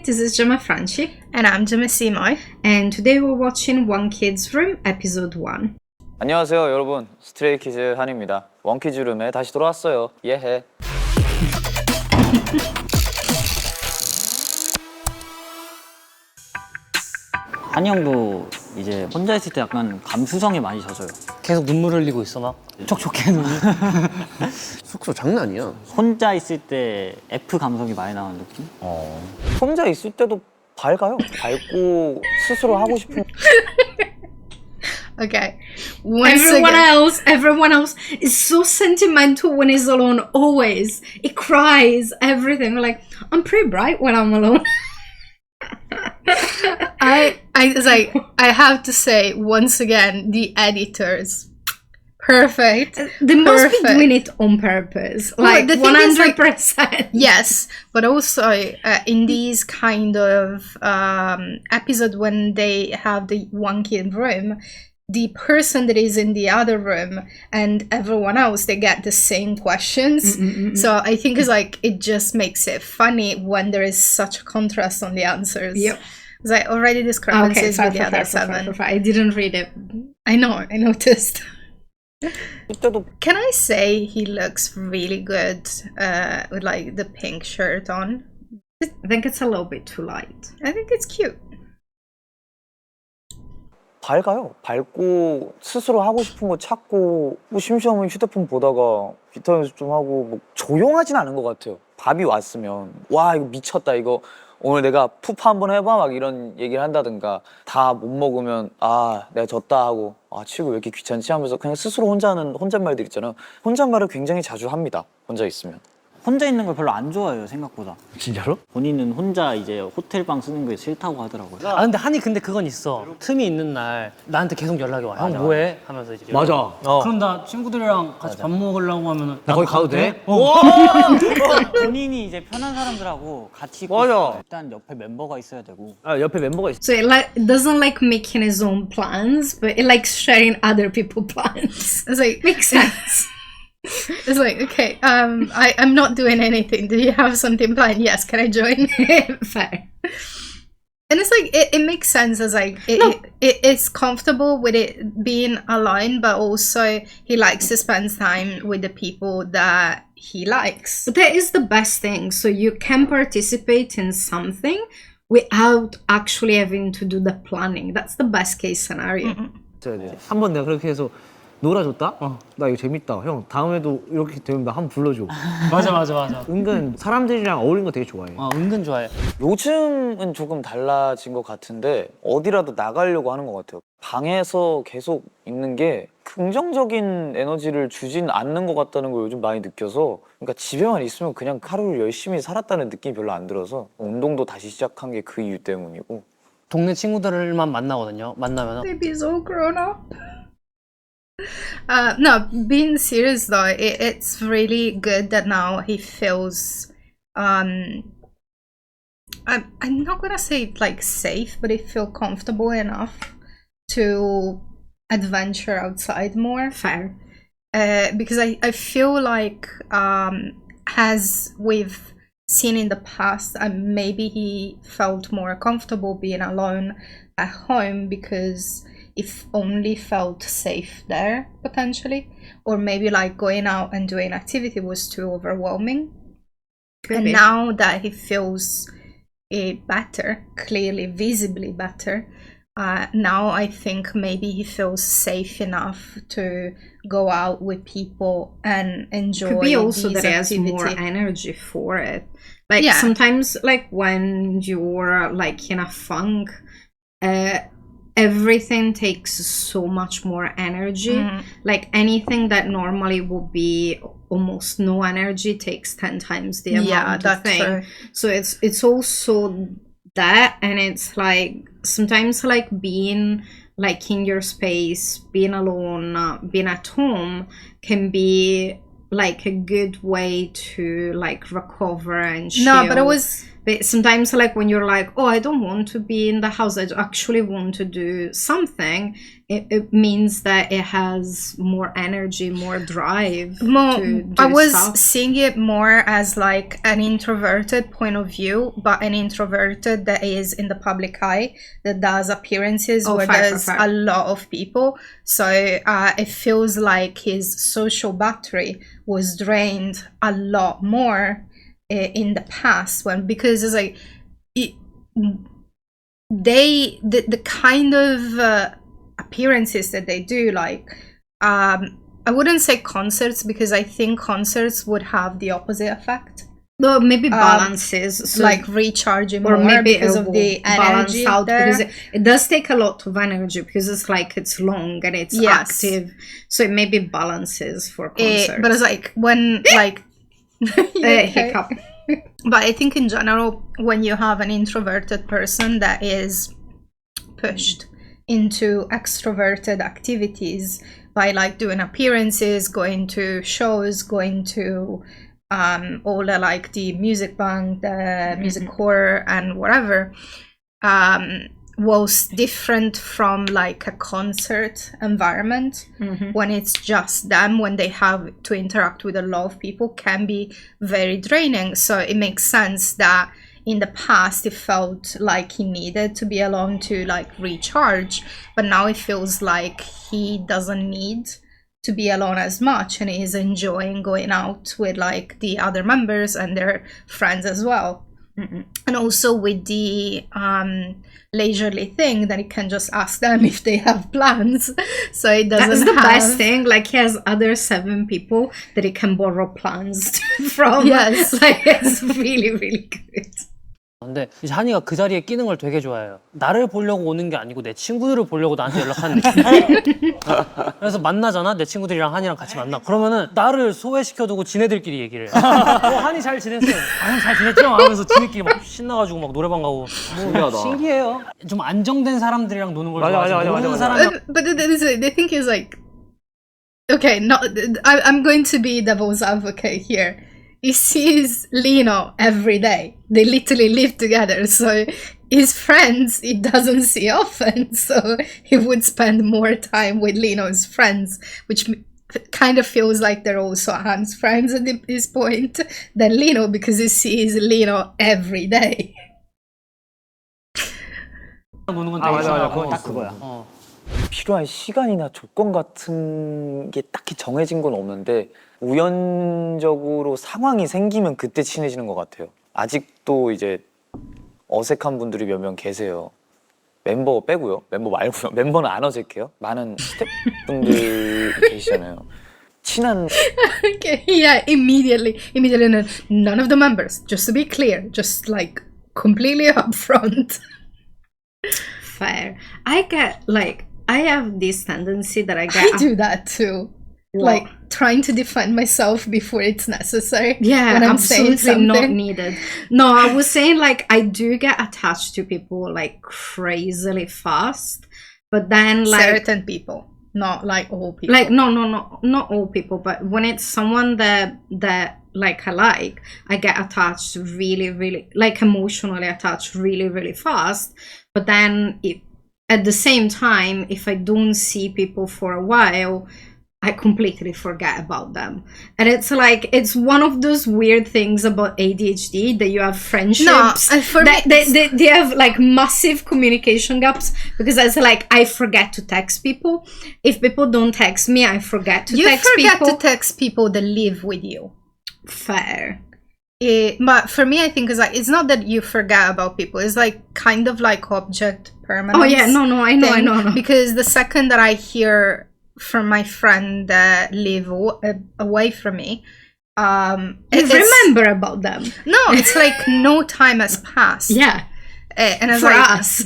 this is Gemma Franchi. And I'm Gemma Simoy. And today we're watching One Kid's Room, episode 1. 안녕하세요 여러분, 스트레이키즈 한입니다. 원키즈 룸에 다시 돌아왔어요. 예해. 한이 형도 이제 혼자 있을 때 약간 감수성에 많이 젖어요. 계속 눈물 흘리고 있어 막 촉촉해 눈이. 숙소 장난 아니야. 혼자 있을 때 F 감성이 많이 나오는 느낌? 혼자 있을 때도 밝아요. 밝고 스스로 하고 싶은. Okay. Everyone else is so sentimental when he's alone, always. He cries, everything. Like, I'm pretty bright when I'm alone. I have to say once again, the editors, perfect. They must be doing it on purpose, like 100%. Yes, but also in these kind of episodes when they have the one kid room, the person that is in the other room and everyone else, they get the same questions. So I think it's like it just makes it funny when there is such a contrast on the answers. Yep. It's like already discrepancies with the other seven. I didn't read it. I know, I noticed. 그때도 Can I say he looks really good with like the pink shirt on? I think it's a little bit too light. I think it's cute. 밝아요. 밝고 스스로 하고 싶은 거 찾고 뭐 심심하면 휴대폰 보다가 기타 연습 좀 하고 뭐 조용하진 않은 것 같아요. 밥이 왔으면 와 이거 미쳤다 이거 오늘 내가 푸파 한번 해봐 막 이런 얘기를 한다든가 다 못 먹으면 아 내가 졌다 하고 아 치고 왜 이렇게 귀찮지 하면서 그냥 스스로 혼자 하는 혼잣말들 있잖아요. 혼잣말을 굉장히 자주 합니다. 혼자 있으면. 혼자 있는 걸 별로 안 좋아해요 생각보다. 진짜로? 본인은 혼자 이제 호텔방 쓰는 게 싫다고 하더라고요. 아 근데 한이 근데 그건 있어. 틈이 있는 날 나한테 계속 연락이 와. 형 뭐해? 하면서 이제. 맞아. 그럼 나 친구들이랑 같이 밥 먹으려고 하면은 나 거기 가도 돼? 본인이 이제 편한 사람들하고 같이 있고 맞아. 일단 옆에 멤버가 있어야 되고. 아 옆에 멤버가 있어. So it doesn't like making his own plans, but it likes sharing other people's plans. It's like Makes sense. it's like okay, I'm not doing anything. Do you have something planned? Yes, can I join? Fair. And it's like it makes sense as like it's comfortable with it being alone, but also he likes to spend time with the people that he likes. But that is the best thing. So you can participate in something without actually having to do the planning. That's the best case scenario. 한번 내가 그렇게 해서 놀아줬다? 나 이거 재밌다. 형 다음에도 이렇게 되면 나 한번 불러줘. 맞아. 은근 사람들이랑 어울리는 거 되게 좋아해. 은근 좋아해. 요즘은 조금 달라진 것 같은데 어디라도 나가려고 하는 것 같아요. 방에서 계속 있는 게 긍정적인 에너지를 주진 않는 것 같다는 걸 요즘 많이 느껴서 그러니까 집에만 있으면 그냥 하루를 열심히 살았다는 느낌이 별로 안 들어서 운동도 다시 시작한 게 그 이유 때문이고 동네 친구들만 만나거든요. 만나면 Maybe he's all grown up. No, being serious though, it's really good that now he feels I'm not gonna say like safe, but he feels comfortable enough to adventure outside more. Fair. Because I feel like as we've seen in the past, maybe he felt more comfortable being alone at home because if only felt safe there potentially, or maybe like going out and doing activity was too overwhelming. Could and be. now that he feels better, clearly visibly better, now I think maybe he feels safe enough to go out with people and enjoy. Could be also these that he has more activity. energy for it. Like Yeah. sometimes, like when you're like in a funk, everything takes so much more energy. Like anything that normally would be almost no energy takes 10 times the amount of thing. True. So it's also that, and it's like sometimes like being like in your space, being alone, being at home can be like a good way to like recover and chill. No, but it was But sometimes, like when you're like, oh, I don't want to be in the house, I actually want to do something, it means that it has more energy, more drive to do I was stuff. seeing it more as like an introverted point of view, but an introverted that is in the public eye, that does appearances where there's a lot of people. So it feels like his social battery was drained a lot more in the past, because it's like the kind of appearances that they do, like I wouldn't say concerts, because I think concerts would have the opposite effect. No, maybe balances, so like recharging or more maybe because of the energy out there. because it does take a lot of energy, because it's like it's long and it's active, so it maybe balances for concerts. But it's like when like hiccup. But I think in general, when you have an introverted person that is pushed into extroverted activities by like doing appearances, going to shows, going to all the like the music bank, the music corps and whatever, was different from like a concert environment. When it's just them, when they have to interact with a lot of people, can be very draining. So it makes sense that in the past it felt like he needed to be alone to like recharge, but now it feels like he doesn't need to be alone as much, and is enjoying going out with like the other members and their friends as well. And also with the leisurely thing, that he can just ask them if they have plans. So it doesn't That's the best thing. Like he has other 7 people that he can borrow plans from. Yes. Like it's really, really good. 근데 이제 한이가 그 자리에 끼는 걸 되게 좋아해요. 나를 보려고 오는 게 아니고 내 친구들을 보려고 나한테 연락하는 느낌. 그래서 만나잖아. 내 친구들이랑 한이랑 같이 만나. 그러면은 나를 소외시켜두고 지네들끼리 얘기를 해. 한이 잘 지냈어요. 형 잘 지냈죠? 하면서 지네끼리 막 신나가지고 막 노래방 가고. 뭐 신기해요. 좀 안정된 사람들이랑 노는 걸 좋아하지. 모르는 사람이랑. But the thing is like, okay, no, I'm going to be devil's advocate here. He sees Lino every day. They literally live together. So his friends he doesn't see often. So he would spend more time with Lino's friends, which kind of feels like they're also Hans' friends at this point than Lino, because he sees Lino every day. 노는 건 되게 맞아. 딱 그거야. 필요한 시간이나 조건 같은 게 딱히 정해진 건 없는데 우연적으로 상황이 생기면 그때 친해지는 것 같아요. 아직도 이제 어색한 분들이 몇 명 계세요. 멤버 빼고요. 멤버 말고요. 멤버는 안 어색해요. 많은 스태프분들 계시잖아요. 친한 Okay, yeah, immediately none of the members, just to be clear, just like completely upfront. Fair. I have this tendency that I get. I do that too. Like trying to defend myself before it's necessary. Yeah, when I'm absolutely saying not something. needed. No, I was saying like I do get attached to people like crazily fast, but then like Certain people, not like all people. like no, not all people, but when it's someone that like I get attached really, really, like emotionally attached really, really fast. But then at the same time, if I don't see people for a while, I completely forget about them. And it's like, it's one of those weird things about ADHD that you have friendships they have like massive communication gaps, because it's like I forget to text people. If people don't text me, I forget to text people. You forget to text people that live with you. Fair. But for me, I think it's not that you forget about people. It's like kind of like object permanence. Oh yeah, no, I know. Because the second that I hear from my friend that live away from me, remember about them. No, it's like no time has passed. Yeah, and it's for like, us.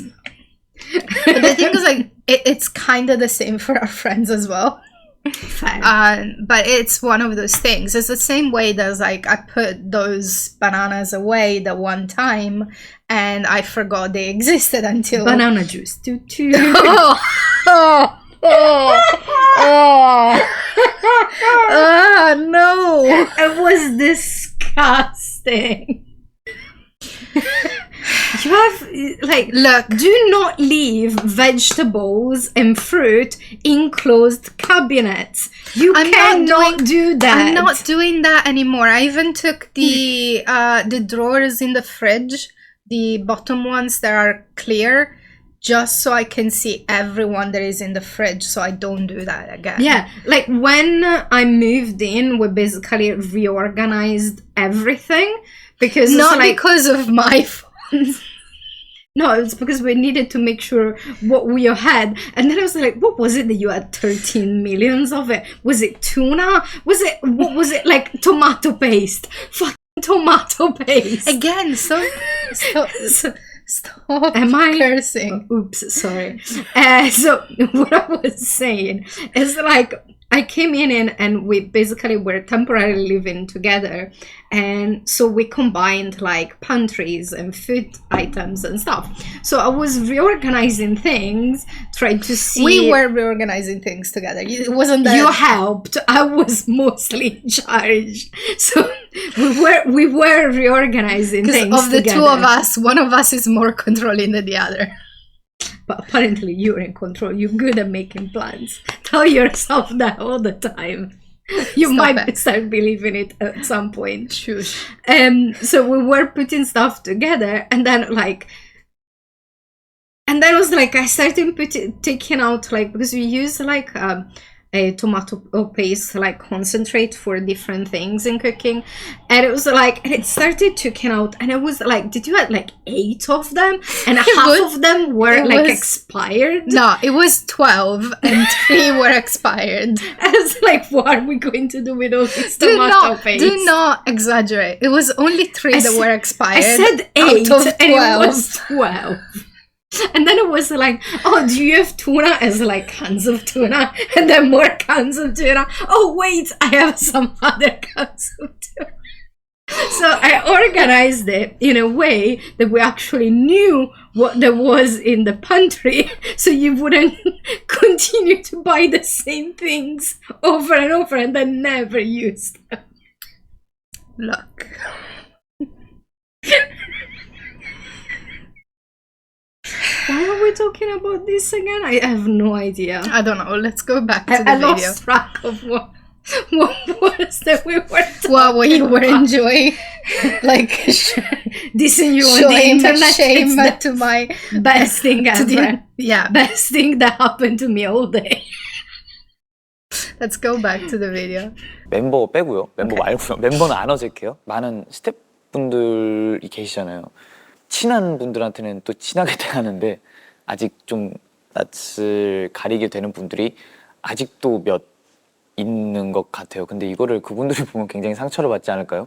But the thing is, like, it's kind of the same for our friends as well. But it's one of those things. It's the same way that like I put those bananas away the one time and I forgot they existed until banana juice. No, it was disgusting. You have, like, Look. do not leave vegetables and fruit in closed cabinets. You cannot do that. I'm not doing that anymore. I even took the drawers in the fridge, the bottom ones that are clear, just so I can see everyone that is in the fridge, so I don't do that again. Yeah, like when I moved in, we basically reorganized everything because Not it's like, because of my phones. no, it's because we needed to make sure what we had. And then I was like, what was it that you had 13 millions of it? Was it tuna? What was it, like tomato paste? Fucking tomato paste. Again, stop Am I cursing. Oops, sorry. So what I was saying is, like, I came in and we basically were temporarily living together, and so we combined like pantries and food items and stuff. So I was reorganizing things, trying to see. We were reorganizing things together. It wasn't that You helped. I was mostly in charge. So we were reorganizing things of the together. two of us, one of us is more controlling than the other. But apparently you're in control. You're good at making plans. Tell yourself that all the time. You Stop might it. start believing it at some point. Shush. So we were putting stuff together, and then it was like I started taking out, like, because we use like a tomato paste, like concentrate for different things in cooking, and it was like, and it started taking out, and it was like, did you have like 8 of them, and half of them were like expired? No, it was 12 and 3 were expired. I was like, what are we going to do with all this tomato paste? Do not exaggerate. It was only 3 that were expired. I said 8 out of 12. and it was 12. And then it was like, oh, do you have tuna? As like cans of tuna, and then more cans of tuna. Oh wait, I have some other cans of tuna. So I organized it in a way that we actually knew what there was in the pantry, so you wouldn't continue to buy the same things over and over and then never use them. Look. Why are we talking about this again? I have no idea. I don't know. Let's go back to the I video. lost track of what was that we were talking What you were about. enjoying, like Dissing you on the internet. shame It's to my the best thing to ever. the, yeah. Best thing that happened to me all day. Let's go back to the video. 멤버 빼고요. 멤버 말고요. 멤버는 안 어색해요. 많은 스태프분들이 계시잖아요. 친한 분들한테는 또 친하게 대하는데 아직 좀 낯을 가리게 되는 분들이 아직도 몇 있는 것 같아요. 근데 이거를 그분들이 보면 굉장히 상처를 받지 않을까요?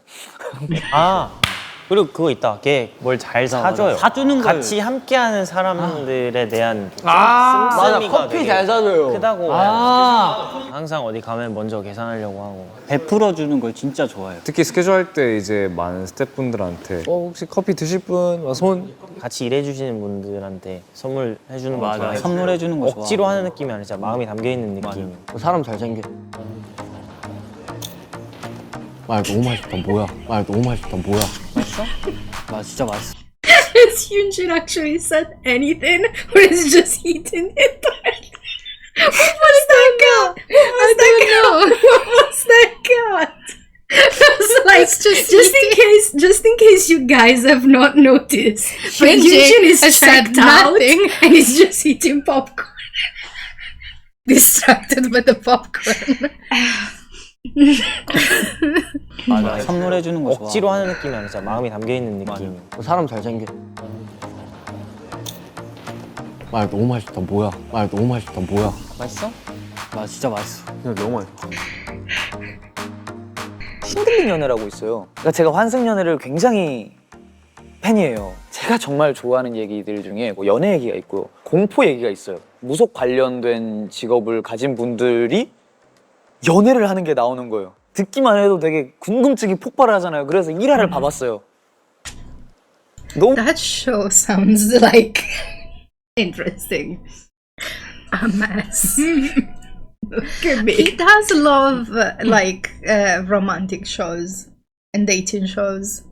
아 그리고 그거 있다. 걔 뭘 잘 사줘요. 사주는 걸- 같이 함께하는 사람들에 대한 맞아, 씀씀이가 커피 되게 잘 사줘요. 크다고 항상 어디 가면 먼저 계산하려고 하고. 베풀어 주는 걸 진짜 좋아해요. 특히 스케줄 할 때 이제 많은 스태프분들한테 혹시 커피 드실 분? 손? 같이 일해주시는 분들한테 선물 해주는 거 맞아. 좋아해요. 선물해 주는 거 억지로 좋아하고. 하는 느낌이 아니라 진짜 마음이 담겨있는 느낌. 사람 잘 챙겨. 말 너무 맛있다. 뭐야? 말 너무 맛있다. 뭐야? 맞아, 진짜 맛있어. Has Yunjin actually said anything, or is just eating it? What was that cat? What was that cat? I was like, just in case you guys have not noticed, but Yunjin is has said checked out nothing. and he's just eating popcorn. Distracted by the popcorn. 맞아, 선물해 주는 거 좋아하고. 억지로 하는 느낌이 아니라 진짜 마음이 담겨있는 느낌. 사람 잘 챙겨. 말 너무 맛있다. 뭐야? 말 너무 맛있다. 뭐야? 맛있어? 맞아, 진짜 맛있어. 그냥 너무 맛있다. 신들린 연애라고 있어요. 그러니까 제가 환승 연애를 굉장히 팬이에요. 제가 정말 좋아하는 얘기들 중에 뭐 연애 얘기가 있고요. 공포 얘기가 있어요. 무속 관련된 직업을 가진 분들이 연애를 하는 게 나오는 거예요. 듣기만 해도 되게 궁금증이 폭발하잖아요. 그래서 1화를 봐봤어요. 너무 That show sounds like Interesting. a mess. Could be. He does love like romantic shows and dating shows.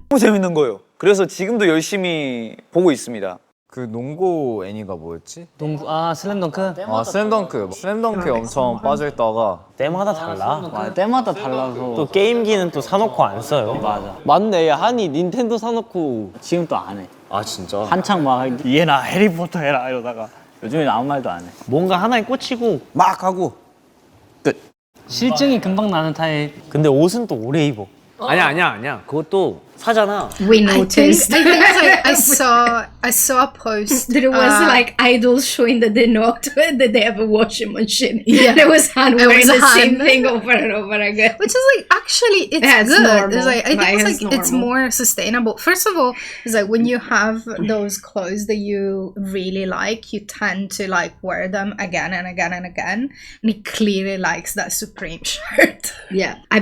너무 재밌는 거예요. 그래서 지금도 열심히 보고 있습니다. 그 농구 애니가 뭐였지? 농구 슬램덩크? 아 슬램덩크에 엄청 빠져있다가 때마다 달라. 맞아, 때마다 달라서 또 게임기는 또 사놓고 안 써요. 맞아. 맞네. 한이 닌텐도 사놓고 지금 또 안 해. 아 진짜? 한창 막 얘나 해리포터 해라 이러다가 요즘엔 아무 말도 안 해. 뭔가 하나에 꽂히고 막 하고 끝. 실증이 금방 나는 타입. 근데 옷은 또 오래 입어. 아니야. 그것도 사잖아. We I noticed. think I saw a post. There was like idols showing that that they have a washing machine. Yeah, there was Han It wearing was the same Han. thing over and over again. Which is like actually it's Yeah, it's good. normal. It's like I Like, think it's it's normal. more sustainable. First of all, it's like when you have those clothes that you really like, you tend to like wear them again and again and again. And he clearly likes that Supreme shirt. Yeah, I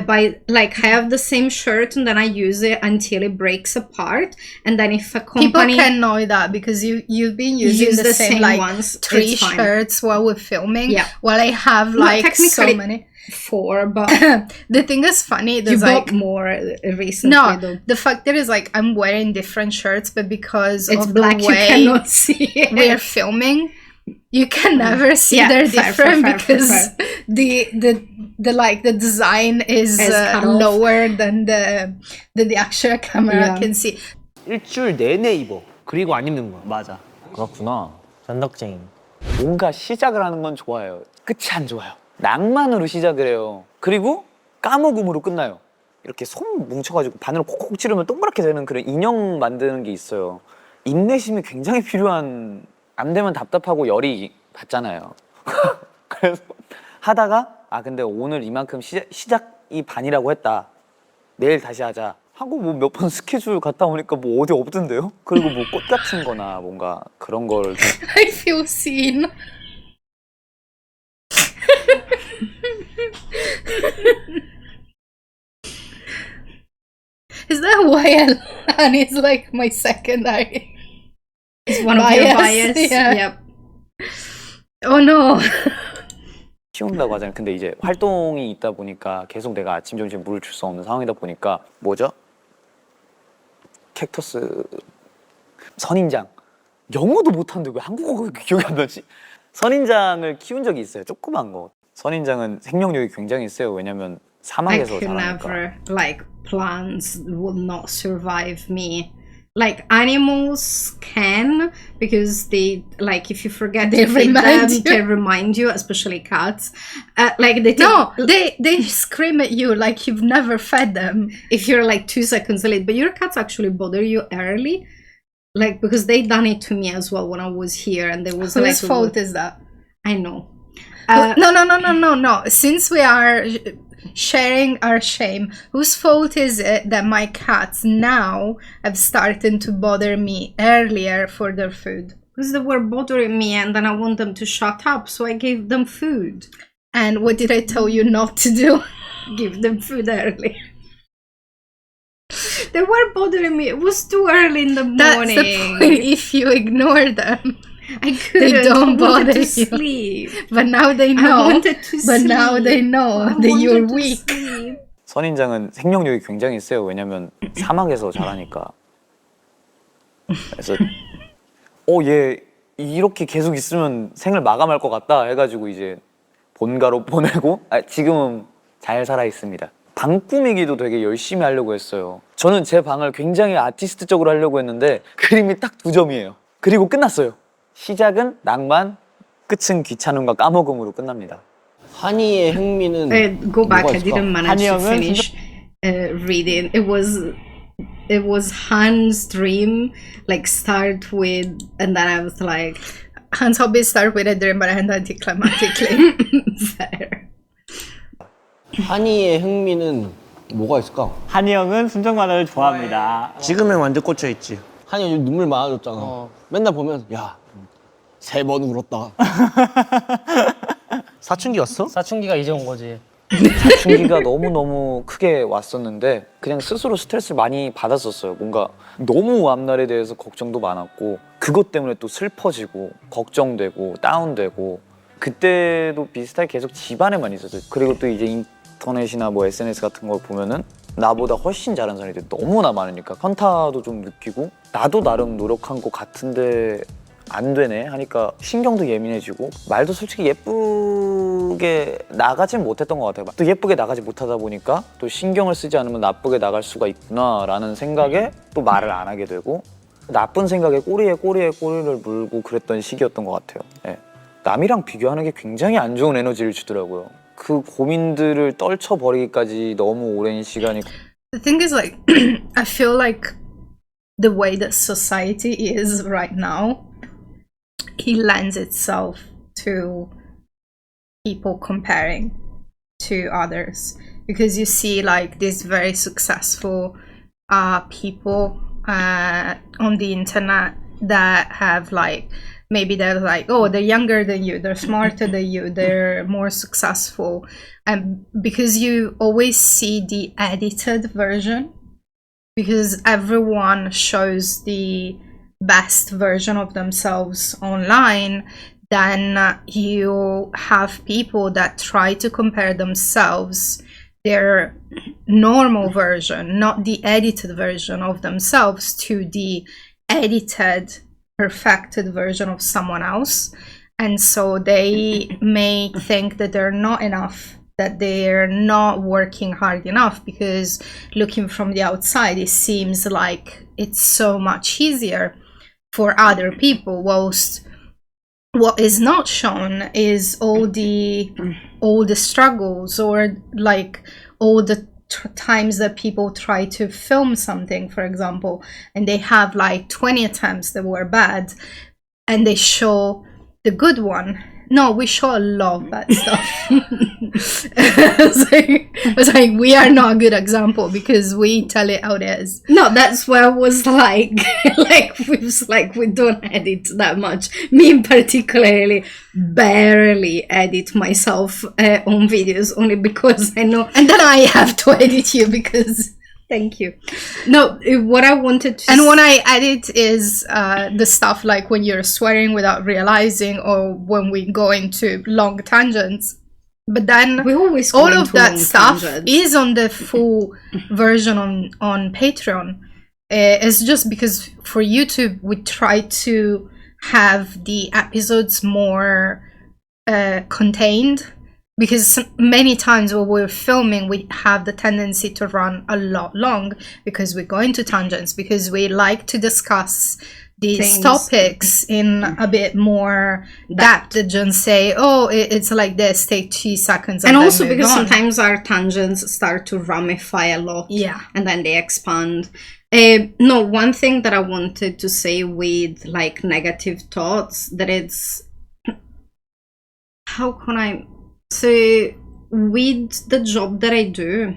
have the same shirt and then I use it until it breaks apart, and then if a People company can know that because you've been using use the the same same like ones, 3 it's fine. shirts while we're filming. Yeah. While I have Not like so technically many. 4, but The thing is funny. you There's bought like more recently. no, though. the fact that is like I'm wearing different shirts, but because It's of black. the You way cannot see it. we're filming, you can never see Yeah, they're fair, different fair, because fair. the like the design is cut off. lower than the actual camera Yeah. can see. 일주일 내내 입어. 그리고 안 입는 거야. 맞아. 그렇구나. 전덕쟁이. 뭔가 시작을 하는 건 좋아요. 끝이 안 좋아요. 낭만으로 시작을 해요. 그리고 까먹음으로 끝나요. 이렇게 손 뭉쳐가지고 바늘을 콕콕 찌르면 동그랗게 되는 그런 인형 만드는 게 있어요. 인내심이 굉장히 필요한, 안 되면 답답하고 열이 받잖아요. 그래서 하다가 근데 오늘 이만큼 시작이 반이라고 했다. 내일 다시 하자. 하고 뭐 몇 번 스케줄 갔다 오니까 뭐 어디 없던데요? 그리고 뭐 꽃 같은 거나 뭔가 그런 걸 I feel seen. Is that why and it's like my second eye? It's one of your Bias, bias. yeah. Yep. Oh no. 키운다고 하잖아요. 근데 이제 활동이 있다 보니까 계속 내가 아침, 점심 물을 줄 수 없는 상황이다 보니까 뭐죠? 캡터스 선인장. 영어도 못하는데 왜 한국어가 기억이 안 나지? 선인장을 키운 적이 있어요. 조그만 거. 선인장은 생명력이 굉장히 세요. 왜냐면 I 사막에서 could 자라니까. never, like, plants will not survive me. Like, animals can, because they, like, if you forget They to feed remind them, you. they remind you, especially cats. Like, they take, No, they scream at you like you've never fed them. if you're like 2 seconds late, but your cats actually bother you early. Like, because they done it to me as well when I was here, and there was Whose like, fault is that? I know. No. Since we are sharing our shame, whose fault is it that my cats now have started to bother me earlier for their food? Because they were bothering me, and then I want them to shut up, so I gave them food. And what did I tell you not to do? Give them food early. They were bothering me. It was too early in the That's morning. the point. If you ignore them, I couldn't. They don't I wanted bother to you. sleep. but now they I know. wanted to But sleep. now they know I that you're wanted to weak. sleep. 선인장은 생명력이 굉장히 세요. 왜냐면 사막에서 자라니까. 그래서 얘 이렇게 계속 있으면 생을 마감할 것 같다 해가지고 이제 본가로 보내고 지금은 잘 살아 있습니다. 방 꾸미기도 되게 열심히 하려고 했어요. 저는 제 방을 굉장히 아티스트적으로 하려고 했는데 그림이 딱 2점이에요. 그리고 끝났어요. 시작은 낭만, 끝은 귀찮음과 까먹음으로 끝납니다. 한이의 흥미는 Go back. 뭐가 I 있을까? didn't manage to finish reading. It was Han's dream. Like start with, and then I was like, Hans hobbies start with a dream but end anticlimactically. fair. 한이의 흥미는 뭐가 있을까? 한이 형은 순정 만화를 좋아합니다. 지금은 완전 꽂혀 있지. 한이 요즘 눈물 많아졌잖아. 맨날 보면 야 3번 울었다. 사춘기 왔어? 사춘기가 이제 온 거지. 사춘기가 너무너무 크게 왔었는데 그냥 스스로 스트레스를 많이 받았었어요. 뭔가 너무 앞날에 대해서 걱정도 많았고 그것 때문에 또 슬퍼지고 걱정되고 다운되고 그때도 비슷하게 계속 집안에만 있었어요. 그리고 또 이제 인터넷이나 뭐 SNS 같은 걸 보면은 나보다 훨씬 잘하는 사람이 너무나 많으니까 현타도 좀 느끼고 나도 나름 노력한 것 같은데 안 되네 하니까 신경도 예민해지고 말도 솔직히 예쁘게 나가진 못했던 것 같아요. 또 예쁘게 나가지 못하다 보니까 또 신경을 쓰지 않으면 나쁘게 나갈 수가 있구나라는 생각에 또 말을 안 하게 되고 나쁜 생각에 꼬리에 꼬리를 물고 그랬던 시기였던 것 같아요. 예. 남이랑 비교하는 게 굉장히 안 좋은 에너지를 주더라고요. 그 고민들을 떨쳐버리기까지 너무 오랜 시간이. The thing is, like, I feel like the way that society is right now, it lends itself to people comparing to others, because you see like these very successful people on the internet that have like, maybe they're like, oh, they're younger than you, they're smarter than you, they're more successful, and because you always see the edited version, because everyone shows the best version of themselves online, then you have people that try to compare themselves, their normal version, not the edited version of themselves, to the edited, perfected version of someone else. And so they may think that they're not enough, that they're not working hard enough, because looking from the outside, it seems like it's so much easier for other people, whilst what is not shown is all the struggles, or like all the times that people try to film something, for example, and they have like 20 attempts that were bad, and they show the good one. No, we show a lot of bad stuff. It's like we are not a good example because we tell it how it is. No, that's where I was like, we don't edit that much. Me in particularly barely edit myself on videos, only because I know. And then I have to edit you because. Thank you. No, what I wanted to... And when I edit is the stuff like when you're swearing without realizing, or when we go into long tangents. But then we always all of that stuff is on the full version on Patreon. It's just because for YouTube, we try to have the episodes more contained. Because many times when we're filming, we have the tendency to run a lot long because we go into tangents, because we like to discuss these topics in a bit more depth than say, oh, it's like this, take 2 seconds. And also because sometimes our tangents start to ramify a lot. Yeah. And then they expand. No, one thing that I wanted to say with like negative thoughts, that it's, how can I... So with the job that I do,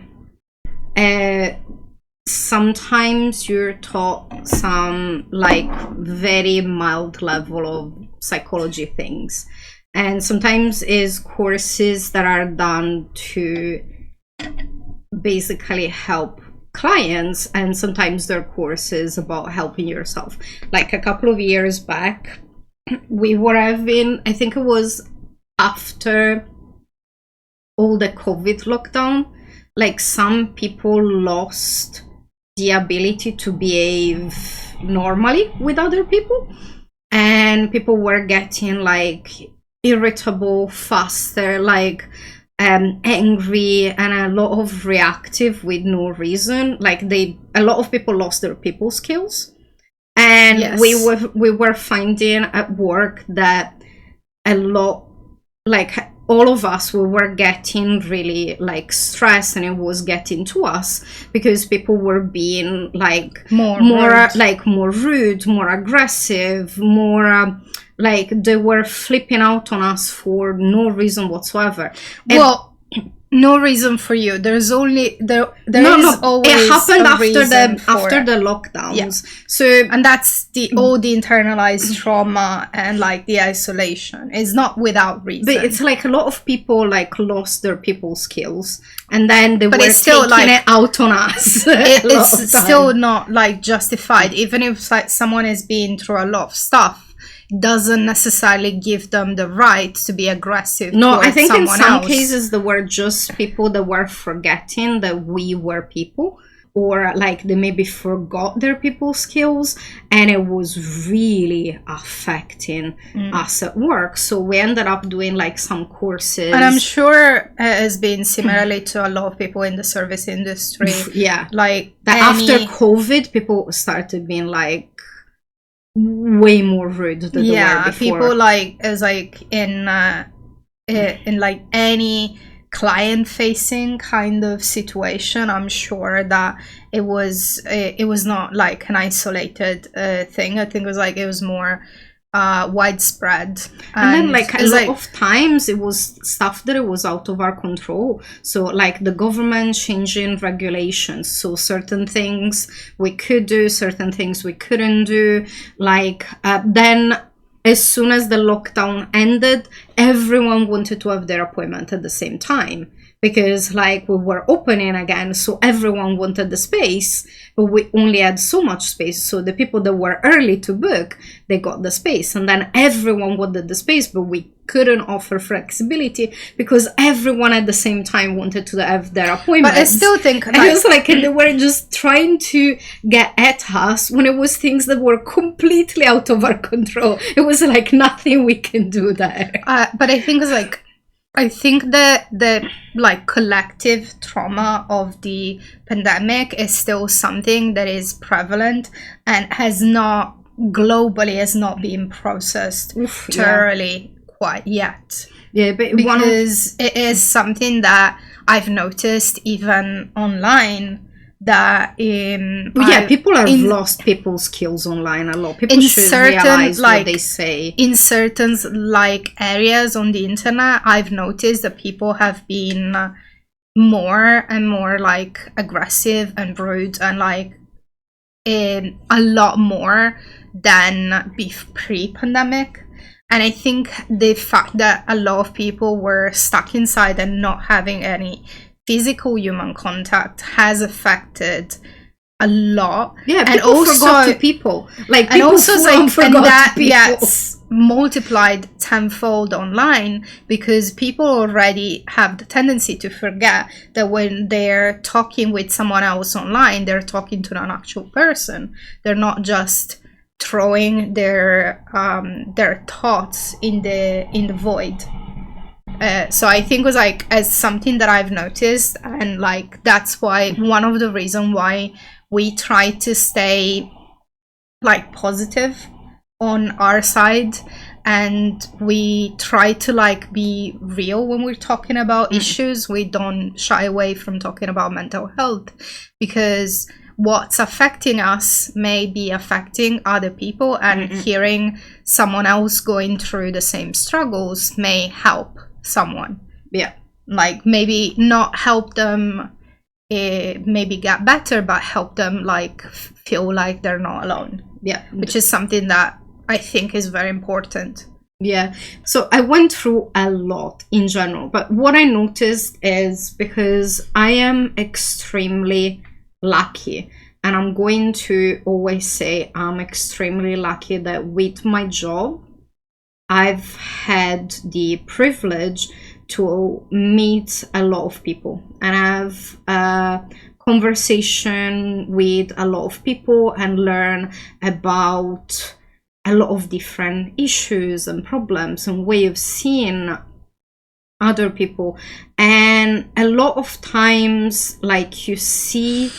sometimes you're taught some like very mild level of psychology things, and sometimes is courses that are done to basically help clients, and sometimes they're courses about helping yourself. Like a couple of years back, we were having, I think it was after all the COVID lockdown, like some people lost the ability to behave normally with other people, and people were getting like irritable faster, like angry, and a lot of reactive with no reason. Like a lot of people lost their people skills, and yes. we were finding at work that a lot, like all of us, we were getting really like stressed, and it was getting to us because people were being like more rude, more aggressive, more like they were flipping out on us for no reason whatsoever. Well, no reason for you. There's only there is always it happened after the lockdowns. Yeah. So, and that's all the internalized trauma and like the isolation. It's not without reason. But it's like a lot of people like lost their people skills, and then they were still taking it out on us. It's still not like justified, even if like someone is being through a lot of stuff. doesn't necessarily give them the right to be aggressive. No, towards I think in someone some else. cases there were just people that were forgetting that we were people, or like they maybe forgot their people skills, and it was really affecting us at work. So we ended up doing like some courses. And I'm sure it has been similarly to a lot of people in the service industry. Yeah. Like That after COVID, people started being like way more rude than they were before. People like as like in like any client facing kind of situation, I'm sure that it was not like an isolated thing. I think it was more widespread, and then like a lot of times it was stuff that it was out of our control. So like the government changing regulations, so certain things we could do, certain things we couldn't do. Like then as soon as the lockdown ended, everyone wanted to have their appointment at the same time, because like we were opening again, so everyone wanted the space, but we only had so much space. So the people that were early to book, they got the space, and then everyone wanted the space, but we couldn't offer flexibility because everyone at the same time wanted to have their appointments. But I still think and it was like, and they were just trying to get at us when it was things that were completely out of our control. It was like nothing we can do there. But I think it's like, I think the like collective trauma of the pandemic is still something that is prevalent and has not been processed thoroughly quite yet. Yeah, but because it is something that I've noticed even online, that people have lost people's skills online a lot. People should realize what they say. In certain like areas on the internet, I've noticed that people have been more and more like aggressive and rude, and like a lot more than pre-pandemic. And I think the fact that a lot of people were stuck inside and not having any physical human contact has affected a lot. Yeah, and people also forgot to people. Like, and people also like, and that people. gets multiplied tenfold online, because people already have the tendency to forget that when they're talking with someone else online, they're talking to an actual person. They're not just throwing their thoughts in the void. So I think it was like as something that I've noticed, and like that's why one of the reasons why we try to stay like positive on our side, and we try to like be real when we're talking about issues. We don't shy away from talking about mental health, because what's affecting us may be affecting other people, and hearing someone else going through the same struggles may help someone. Yeah, like maybe not help them maybe get better, but help them like feel like they're not alone. Yeah, which is something that I think is very important. Yeah, so I went through a lot in general, but what I noticed is, because I am extremely lucky, and I'm going to always say I'm extremely lucky that with my job I've had the privilege to meet a lot of people and have a conversation with a lot of people and learn about a lot of different issues and problems and way of seeing other people. And a lot of times, like, you see,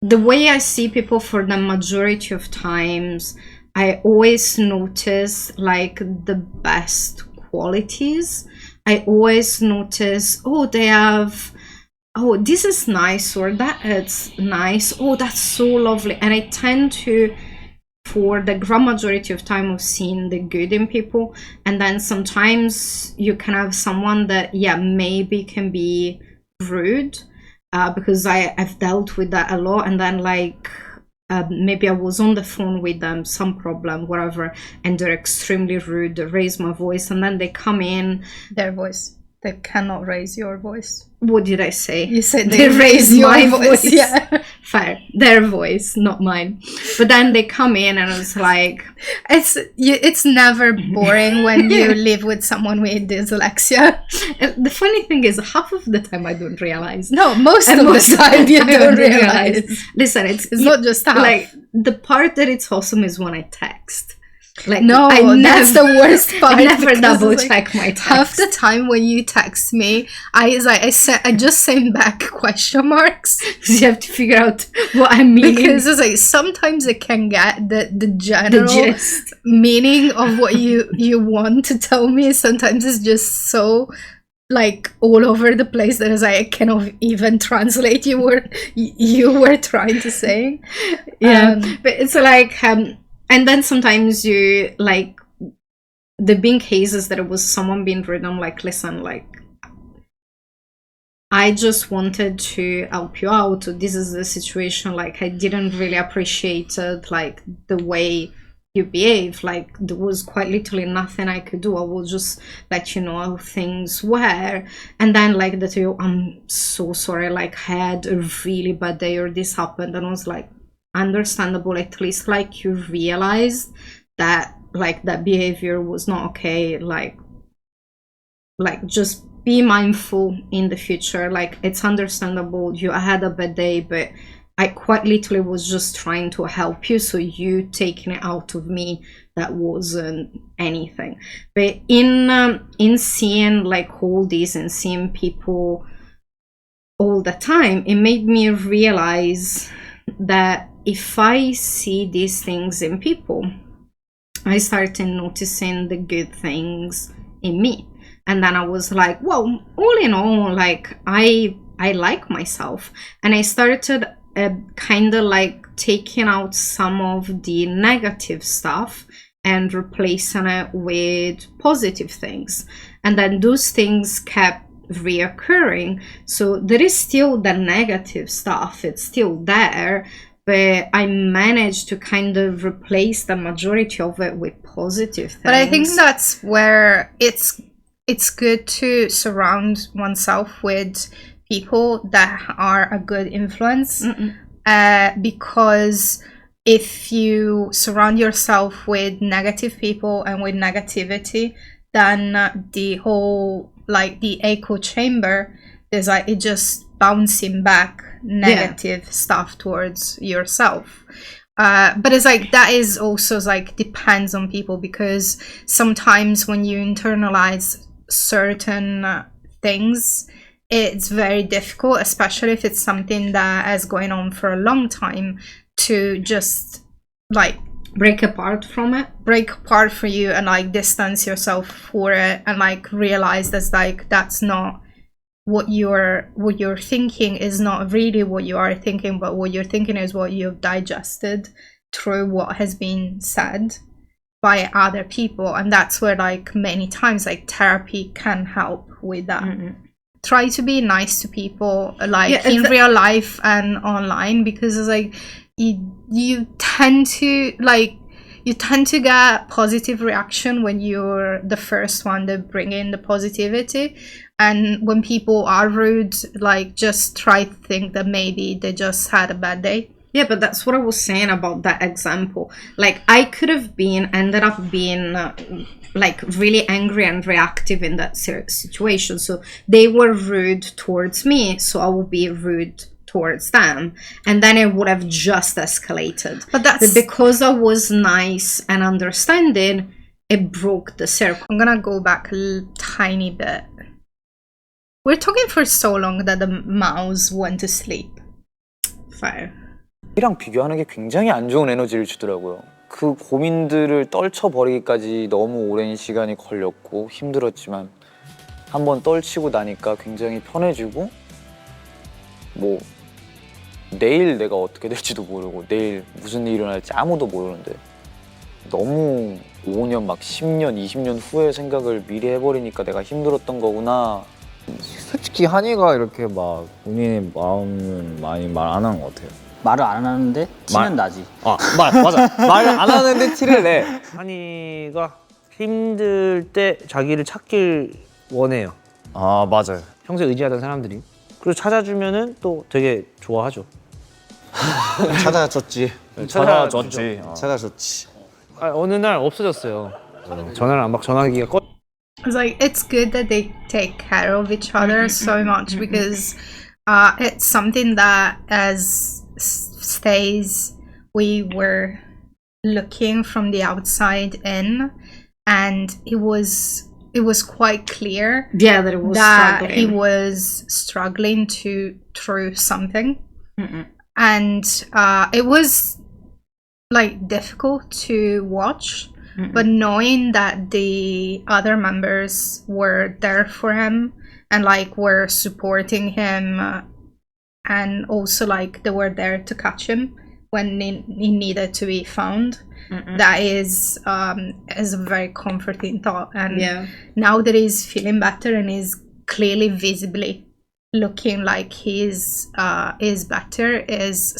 the way I see people for the majority of times, I always notice like the best qualities. I always notice, oh, they have, oh, this is nice, or that is nice, oh, that's so lovely. And I tend to, for the grand majority of time, of seeing the good in people. And then sometimes you can have someone that, yeah, maybe can be rude, because I've dealt with that a lot. And then like, maybe I was on the phone with them, some problem, whatever, and they're extremely rude, they raise my voice, and then they come in. Their voice. They cannot raise your voice. What did I say? You said they raise your voice. Yeah. Fair. Their voice, not mine. But then they come in and it's like... It's never boring when you live with someone with dyslexia. The funny thing is, half of the time I don't realize. No, most of the time you don't realize. Listen, it's not just half. Like, the part that it's awesome is when I text. Like, no, that's the worst part. I never double check my text. Half the time when you text me, I just send back question marks. You have to figure out what I mean. Because it's like sometimes it can get the general gist. meaning of what you want to tell me. Sometimes it's just so like all over the place that is like I cannot even translate you were trying to say. Yeah, but it's like and then sometimes you like there being cases that it was someone being rude. I'm like, listen, like I just wanted to help you out. This is the situation. Like I didn't really appreciate it, like the way you behave. Like there was quite literally nothing I could do. I will just let you know how things were. And then like that, I'm so sorry. Like I had a really bad day or this happened, and I was like, understandable. At least like you realized that like that behavior was not okay. Like just be mindful in the future. Like it's understandable you had a bad day, but I quite literally was just trying to help you, so you taking it out of me, that wasn't anything. But in seeing like all this and seeing people all the time, it made me realize that if I see these things in people, I started noticing the good things in me. And then I was like, well, all in all, like I like myself. And I started kind of like taking out some of the negative stuff and replacing it with positive things. And then those things kept reoccurring. So there is still the negative stuff, it's still there, but I managed to kind of replace the majority of it with positive things. But I think that's where it's good to surround oneself with people that are a good influence. Because if you surround yourself with negative people and with negativity, then the whole like the echo chamber is like it just bouncing back negative stuff towards yourself. But it's like that is also like depends on people, because sometimes when you internalize certain things, it's very difficult, especially if it's something that is going on for a long time, to just like break apart for you and like distance yourself for it and like realize that's not what you're thinking is not really what you are thinking, but what you're thinking is what you've digested through what has been said by other people. And that's where like many times like therapy can help with that. Try to be nice to people, like in real life and online, because it's like you tend to get positive reaction when you're the first one to bring in the positivity. And when people are rude, like just try to think that maybe they just had a bad day. Yeah, but that's what I was saying about that example. Like I could have ended up being like really angry and reactive in that situation. So they were rude towards me, so I will be rude towards them, and then it would have just escalated. But because I was nice and understanding, it broke the circle. I'm gonna go back a tiny bit. We're talking for so long that the mouse went to sleep. Fire. 이랑 비교하는 게 굉장히 안 좋은 에너지를 주더라고요. 그 고민들을 떨쳐버리기까지 너무 오랜 시간이 걸렸고 힘들었지만 한번 떨치고 나니까 굉장히 편해지고, 뭐 내일 내가 어떻게 될지도 모르고 내일 무슨 일이 일어날지 아무도 모르는데 너무 5년 막 10년 20년 후의 생각을 미리 해버리니까 내가 힘들었던 거구나. 솔직히 한이가 이렇게 막 본인의 마음은 많이 말 안 하는 것 같아요. 말을 안 하는데 티는 나지. 맞아. 말을 안 하는데 티를 내. 한이가 힘들 때 자기를 찾길 원해요. 아, 맞아요. 평소에 의지하던 사람들이. 그래서 찾아주면은 또 되게 좋아하죠. 찾아줬지. 찾아줬지. 찾아줬지. 어느 날 없어졌어요. 전화를 막 전화기가 꺼. It's like it's good that they take care of each other so much because it's something that as stays we were looking from the outside in, and it was quite clear that it was that struggling. he was struggling through something, and it was like difficult to watch. But knowing that the other members were there for him and like were supporting him, and also like they were there to catch him when he needed to be found, that is a very comforting thought. And now that he's feeling better and is clearly visibly looking like he's is better, is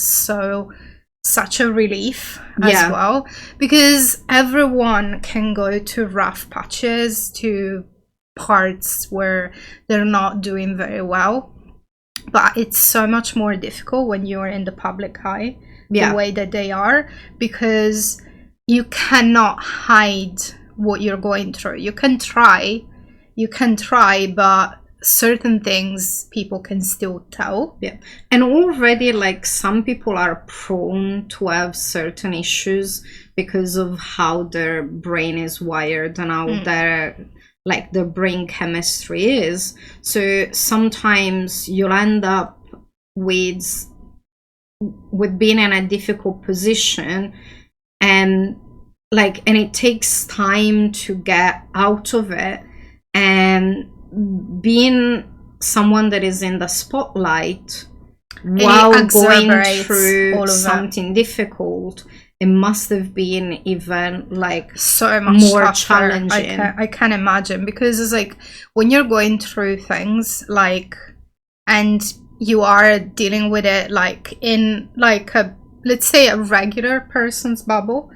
such a relief as well, because everyone can go to rough patches, to parts where they're not doing very well, but it's so much more difficult when you're in the public eye the way that they are, because you cannot hide what you're going through. You can try, but certain things people can still tell. And already like some people are prone to have certain issues because of how their brain is wired and how their brain chemistry is. So sometimes you'll end up with being in a difficult position, and it takes time to get out of it. And being someone that is in the spotlight while going through something difficult, it must have been even so much more tougher. challenging. I can imagine, because it's like when you're going through things and you are dealing with it in let's say a regular person's bubble,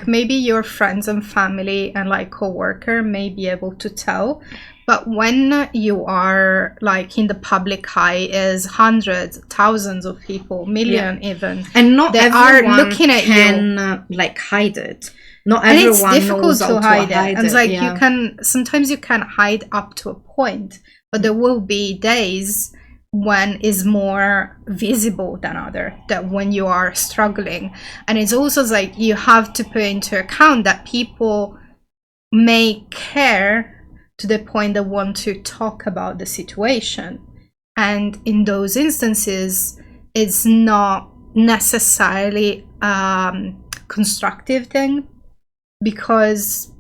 maybe your friends and family and co-worker may be able to tell. But when you are in the public eye, is hundreds, thousands of people, million even, and not they everyone are looking at can you. Hide it. Not And everyone it's difficult knows to how hide to it. hide And it's it. you can sometimes you can hide up to a point, but there will be days when is more visible than other, that when you are struggling. And it's also you have to put into account that people may care to the point they want to talk about the situation, and in those instances it's not necessarily constructive thing, because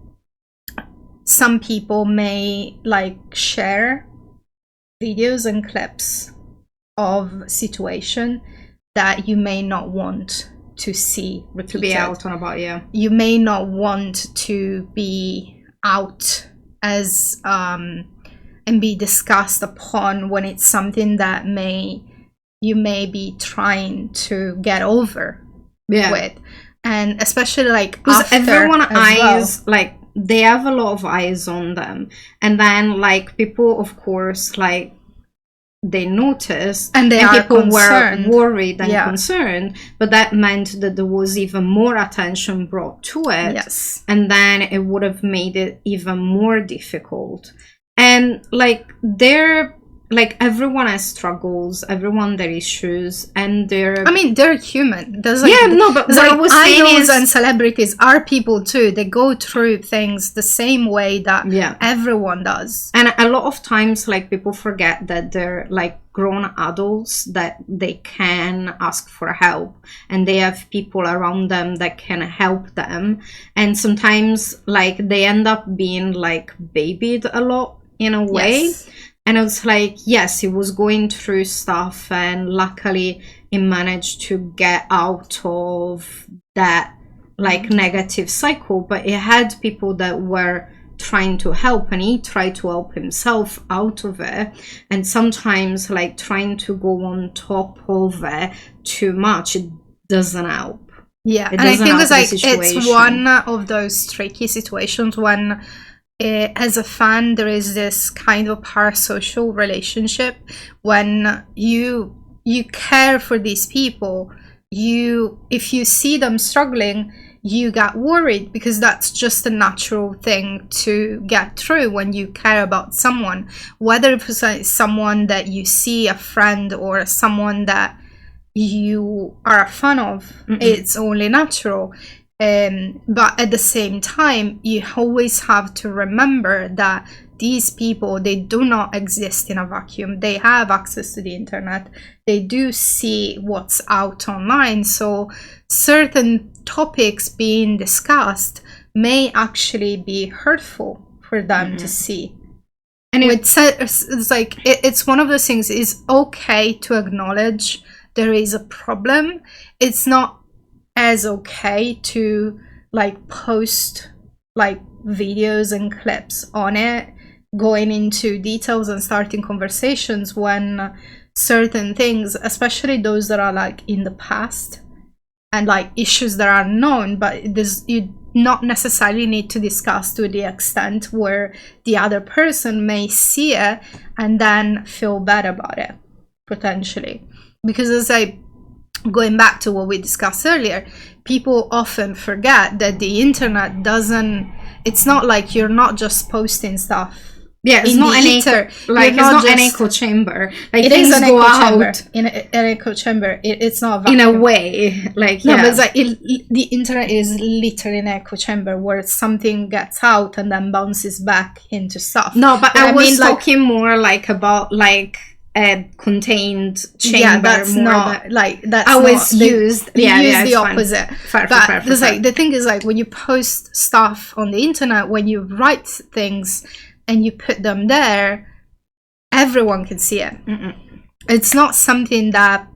some people may share videos and clips of situation that you may not want to see repeated. To be out and about, you may not want to be out as and be discussed upon when it's something that you may be trying to get over with. And especially because everyone eyes they have a lot of eyes on them, and then people of course they noticed, and people concerned. were worried and concerned, but that meant that there was even more attention brought to it, and then it would have made it even more difficult. And everyone has struggles, everyone their issues, and they're human. There's but what I was saying idols is, and celebrities are people too. They go through things the same way that everyone does. And a lot of times people forget that they're grown adults, that they can ask for help, and they have people around them that can help them. And sometimes they end up being babied a lot in a way. And it's yes, he was going through stuff, and luckily he managed to get out of that negative cycle, but he had people that were trying to help, and he tried to help himself out of it. And sometimes trying to go on top of it too much, it doesn't help. And I think it's one of those tricky situations when as a fan there is this kind of parasocial relationship when you care for these people if you see them struggling, you get worried, because that's just a natural thing to get through when you care about someone, whether it's someone that you see, a friend, or someone that you are a fan of. It's only natural. But at the same time, you always have to remember that these people, they do not exist in a vacuum. They have access to the internet. They do see what's out online. So certain topics being discussed may actually be hurtful for them to see. And it's like, it's one of those things. It's okay to acknowledge there is a problem. It's not as okay to like post like videos and clips on it, going into details and starting conversations when certain things, especially those that are like in the past and like issues that are known, but you not necessarily need to discuss to the extent where the other person may see it and then feel bad about it, potentially. Because as going back to what we discussed earlier, people often forget that the internet it's not like you're not just posting stuff. Yeah, it's not an echo, like it's not an echo chamber. Like it is an echo chamber. In an echo chamber, it's not a vacuum. In a way, like no, but it's like the internet is literally an echo chamber where something gets out and then bounces back into stuff. No, but I was talking more like about like a contained chamber. Yeah, that's not like that's. I was used. They use the opposite. Fair. Like the thing is, like when you post stuff on the internet, when you write things and you put them there, everyone can see it. It's not something that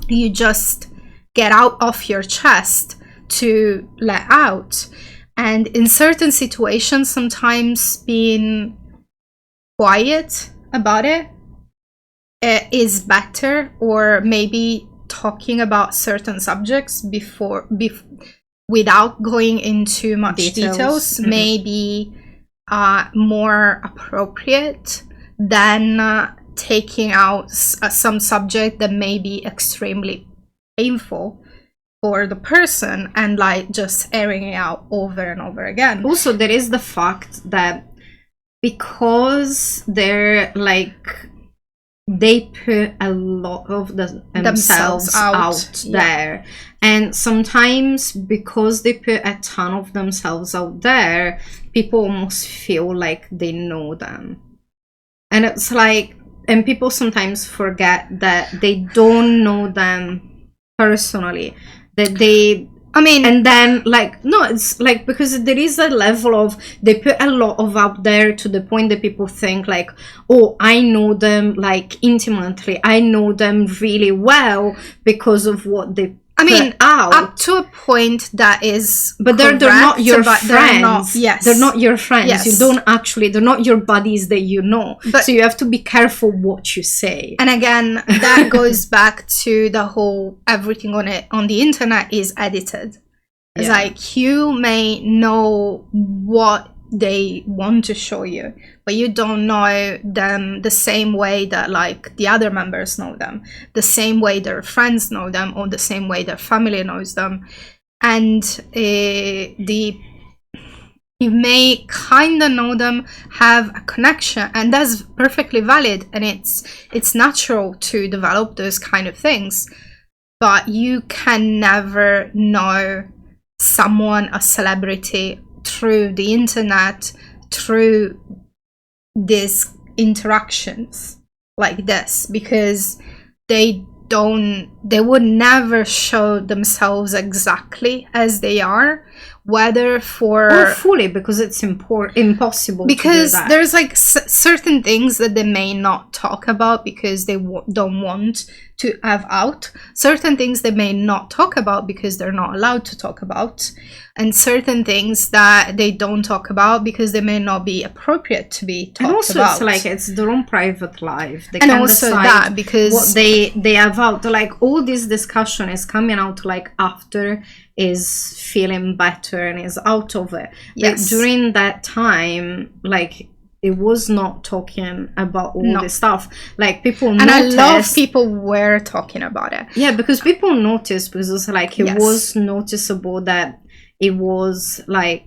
you just get out of your chest to let out. And in certain situations, sometimes being quiet about it is better, or maybe talking about certain subjects without going into much details maybe more appropriate than taking out some subject that may be extremely painful for the person and like just airing it out over and over again. Also, there is the fact that because they're like they put a lot of themselves out there, and sometimes because they put a ton of themselves out there, people almost feel like they know them, and it's like, and people sometimes forget that they don't know them personally, that they and then like no, it's like because there is a level of they put a lot of out there to the point that people think like, oh, I know them like intimately, I know them really well because of what they put out. Up to a point that is, but they're not your friends. They're not your friends. Yes. You don't actually, they're not your buddies that you know. But, so you have to be careful what you say. And again, that goes back to the whole everything on the internet is edited. It's like you may know what they want to show you, but you don't know them the same way that like the other members know them, the same way their friends know them, or the same way their family knows them. And you may kind of know them, have a connection, and that's perfectly valid, and it's natural to develop those kind of things. But you can never know someone, a celebrity, through the internet, through these interactions like this, because they would never show themselves exactly as they are, whether or fully, because it's impossible because to do that. There's like certain things that they may not talk about because they don't want to have out, certain things they may not talk about because they're not allowed to talk about, and certain things that they don't talk about because they may not be appropriate to be talked about. And also it's like it's their own private life. They and can also decide that because what they have out. Like all this discussion is coming out like after is feeling better and is out of it. Yes. But during that time, like it was not talking about all No. this stuff. Like people And I noticed. love people were talking about it. Yeah, because people noticed, because it's like it Yes. was noticeable that it was like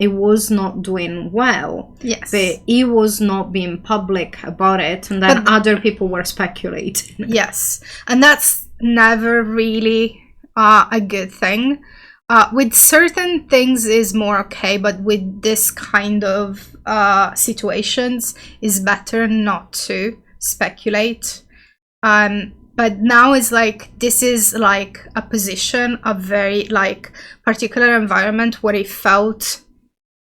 it was not doing well. Yes. But it was not being public about it, and then other people were speculating. Yes, and that's never really a good thing. With certain things is more okay, but with this kind of situations, is better not to speculate. But now it's like this is like a position, a very like particular environment where it felt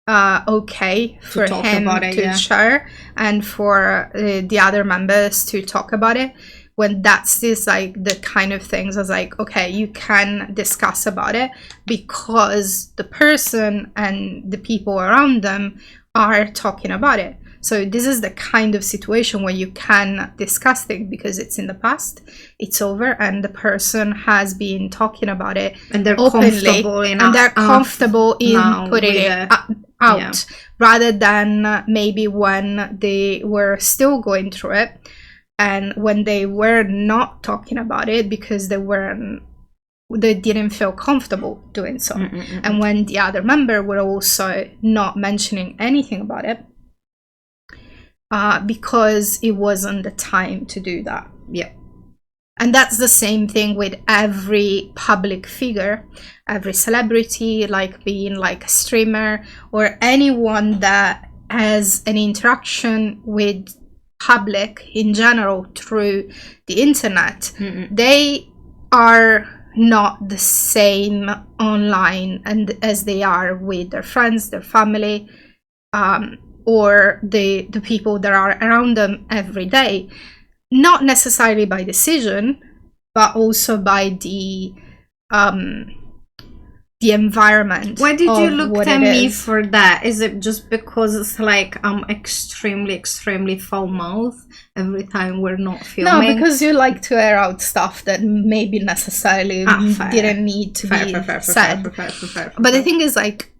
okay for talk him about it, to yeah. share and for the other members to talk about it. When that's this like the kind of things, I was like, okay, you can discuss about it because the person and the people around them are talking about it. So this is the kind of situation where you can discuss things because it's in the past, it's over, and the person has been talking about it And they're openly, comfortable enough and they're comfortable in now putting with it it. out, Yeah. rather than maybe when they were still going through it and when they were not talking about it because they didn't feel comfortable doing so. And when the other member were also not mentioning anything about it because it wasn't the time to do that. Yeah. And that's the same thing with every public figure, every celebrity, like being like a streamer or anyone that has an interaction with public in general through the internet. They are not the same online and as they are with their friends, their family, or the people that are around them every day. Not necessarily by decision, but also by the environment. Why did you of look what at it me is. for that? Is it just because it's like I'm extremely foul mouth every time we're not filming? No, because you like to air out stuff that maybe necessarily fair. didn't need to be said. Fair. But the thing is, like,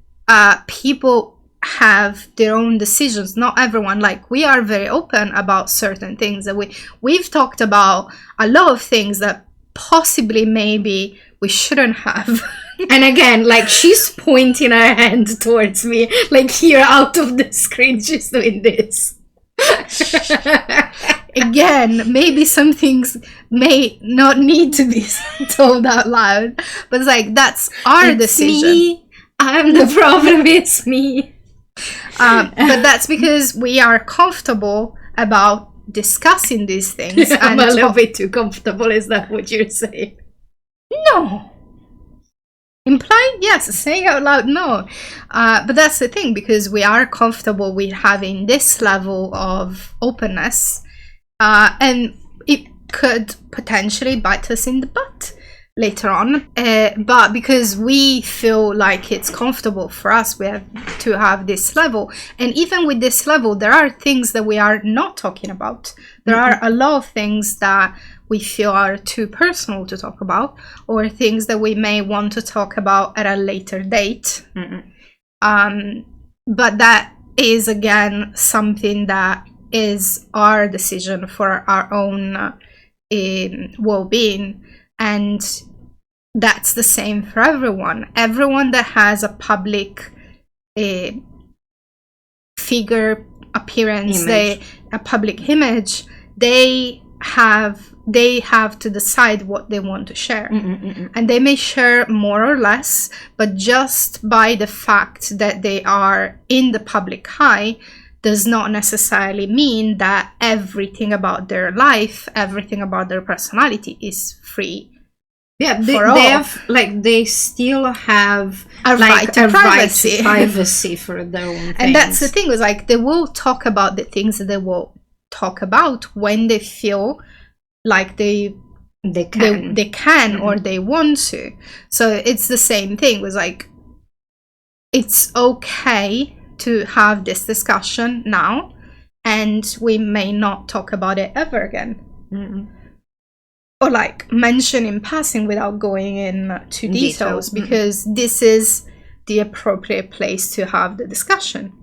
people have their own decisions. Not everyone. Like, we are very open about certain things that we've talked about a lot of things that possibly maybe we shouldn't have. And again, like she's pointing her hand towards me, like here out of the screen, she's doing this. Again, maybe some things may not need to be told out loud, but it's like that's our It's decision. me. I'm the problem. It's me. But that's because we are comfortable about discussing these things. I'm and a little bit too comfortable. Is that what you're saying? No. Implying yes, saying out loud no. But that's the thing, because we are comfortable with having this level of openness, and it could potentially bite us in the butt later on. But because we feel like it's comfortable for us, we have to have this level. And even with this level, there are things that we are not talking about. There are a lot of things that we feel are too personal to talk about, or things that we may want to talk about at a later date. But that is again something that is our decision for our own well-being, and that's the same for everyone. Everyone that has a public figure appearance, a public image, they have to decide what they want to share. And they may share more or less, but just by the fact that they are in the public eye does not necessarily mean that everything about their life, everything about their personality is free. Yeah, they still have a right to privacy. Privacy for their own things. And that's the thing, is like they will talk about the things that they will talk about when they feel like they can or they want to. So it's the same thing. It was like, it's okay to have this discussion now, and we may not talk about it ever again. Or like mention in passing without going into details, because this is the appropriate place to have the discussion.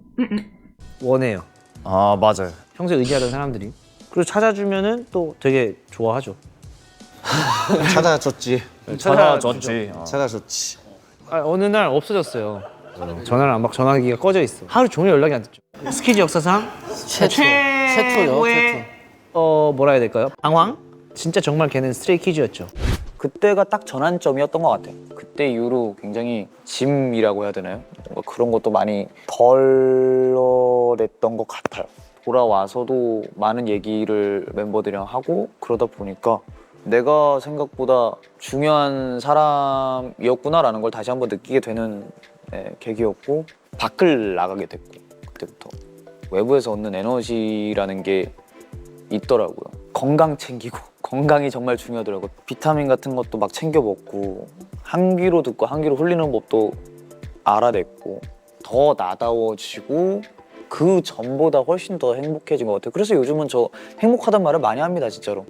원해요. 아 맞아요. 평소에 의지하던 사람들이. 그리고 찾아주면은 또 되게 좋아하죠. 찾아줬지. 찾아줬지. 찾아줬지. 어느 날 없어졌어요. 전화를 막 전화기가 꺼져 있어. 하루 종일 연락이 안 됐죠. 스키즈 역사상 최초의 뭐라 해야 될까요? 방황? 진짜 정말 걔는 스트레이키즈였죠. 그때가 딱 전환점이었던 것 같아요. 그때 이후로 굉장히 짐이라고 해야 되나요? 뭔가 그런 것도 많이 덜어냈던 것 같아요. 돌아와서도 많은 얘기를 멤버들이랑 하고 그러다 보니까 내가 생각보다 중요한 사람이었구나라는 걸 다시 한번 느끼게 되는 계기였고 밖을 나가게 됐고 그때부터 외부에서 얻는 에너지라는 게 있더라고요. 건강 챙기고 건강이 정말 중요하더라고요. 비타민 같은 것도 막 챙겨 먹고 한 귀로 듣고 한 귀로 흘리는 법도 알아냈고 더 나다워지고 그 전보다 훨씬 더 행복해진 것 같아요. 그래서 요즘은 저 행복하단 말을 많이 합니다, 진짜로.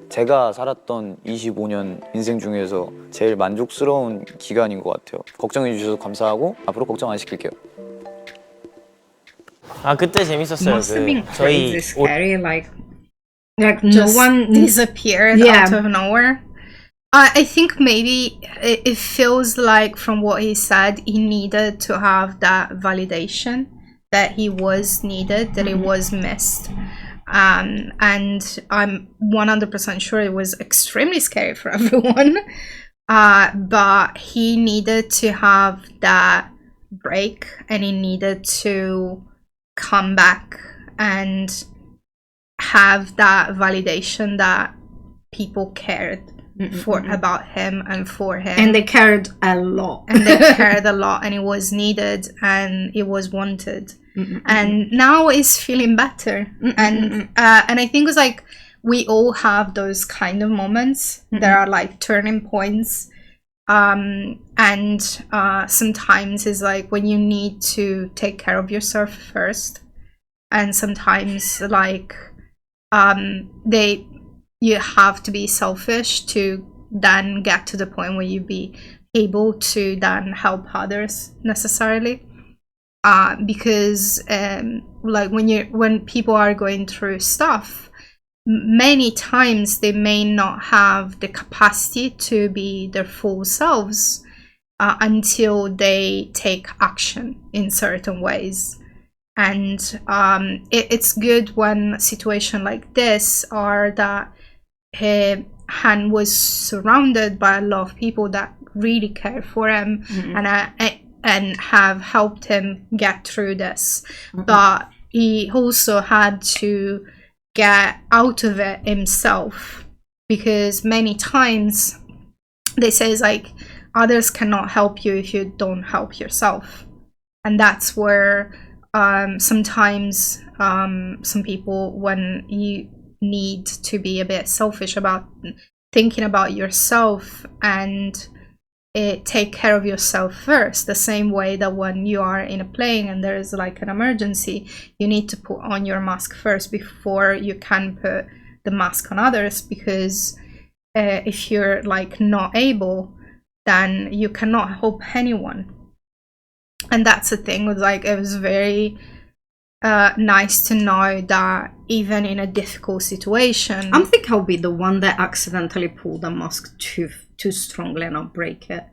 제가 살았던 25년 인생 중에서 제일 만족스러운 기간인 것 같아요. 걱정해 주셔서 감사하고 앞으로 걱정 안 시킬게요. 아 그때 재밌었어요. Must have been 저희 crazy scary, like no Just one disappeared Yeah. out of nowhere. I think maybe it feels like from what he said, he needed to have that validation that he was needed, that it was missed. And I'm 100% sure it was extremely scary for everyone. But he needed to have that break and he needed to come back and have that validation that people cared about him and for him. and they cared a lot. And they cared a lot and it was needed and it was wanted. And now it's feeling better. And I think it's like we all have those kind of moments that are like turning points. And sometimes it's like when you need to take care of yourself first. And sometimes like you have to be selfish to then get to the point where you be able to then help others necessarily. Because like when people are going through stuff, many times they may not have the capacity to be their full selves until they take action in certain ways. And it's good when situations like this are that Han was surrounded by a lot of people that really care for him and have helped him get through this. But he also had to get out of it himself, because many times they say it's like others cannot help you if you don't help yourself. And that's where sometimes some people, when you need to be a bit selfish about thinking about yourself and take care of yourself first, the same way that when you are in a plane and there is like an emergency, you need to put on your mask first before you can put the mask on others, because if you're like not able, then you cannot help anyone. And that's the thing, was like it was very nice to know that even in a difficult situation, I think I'll be the one that accidentally pulled the mask too strongly and I'll break it.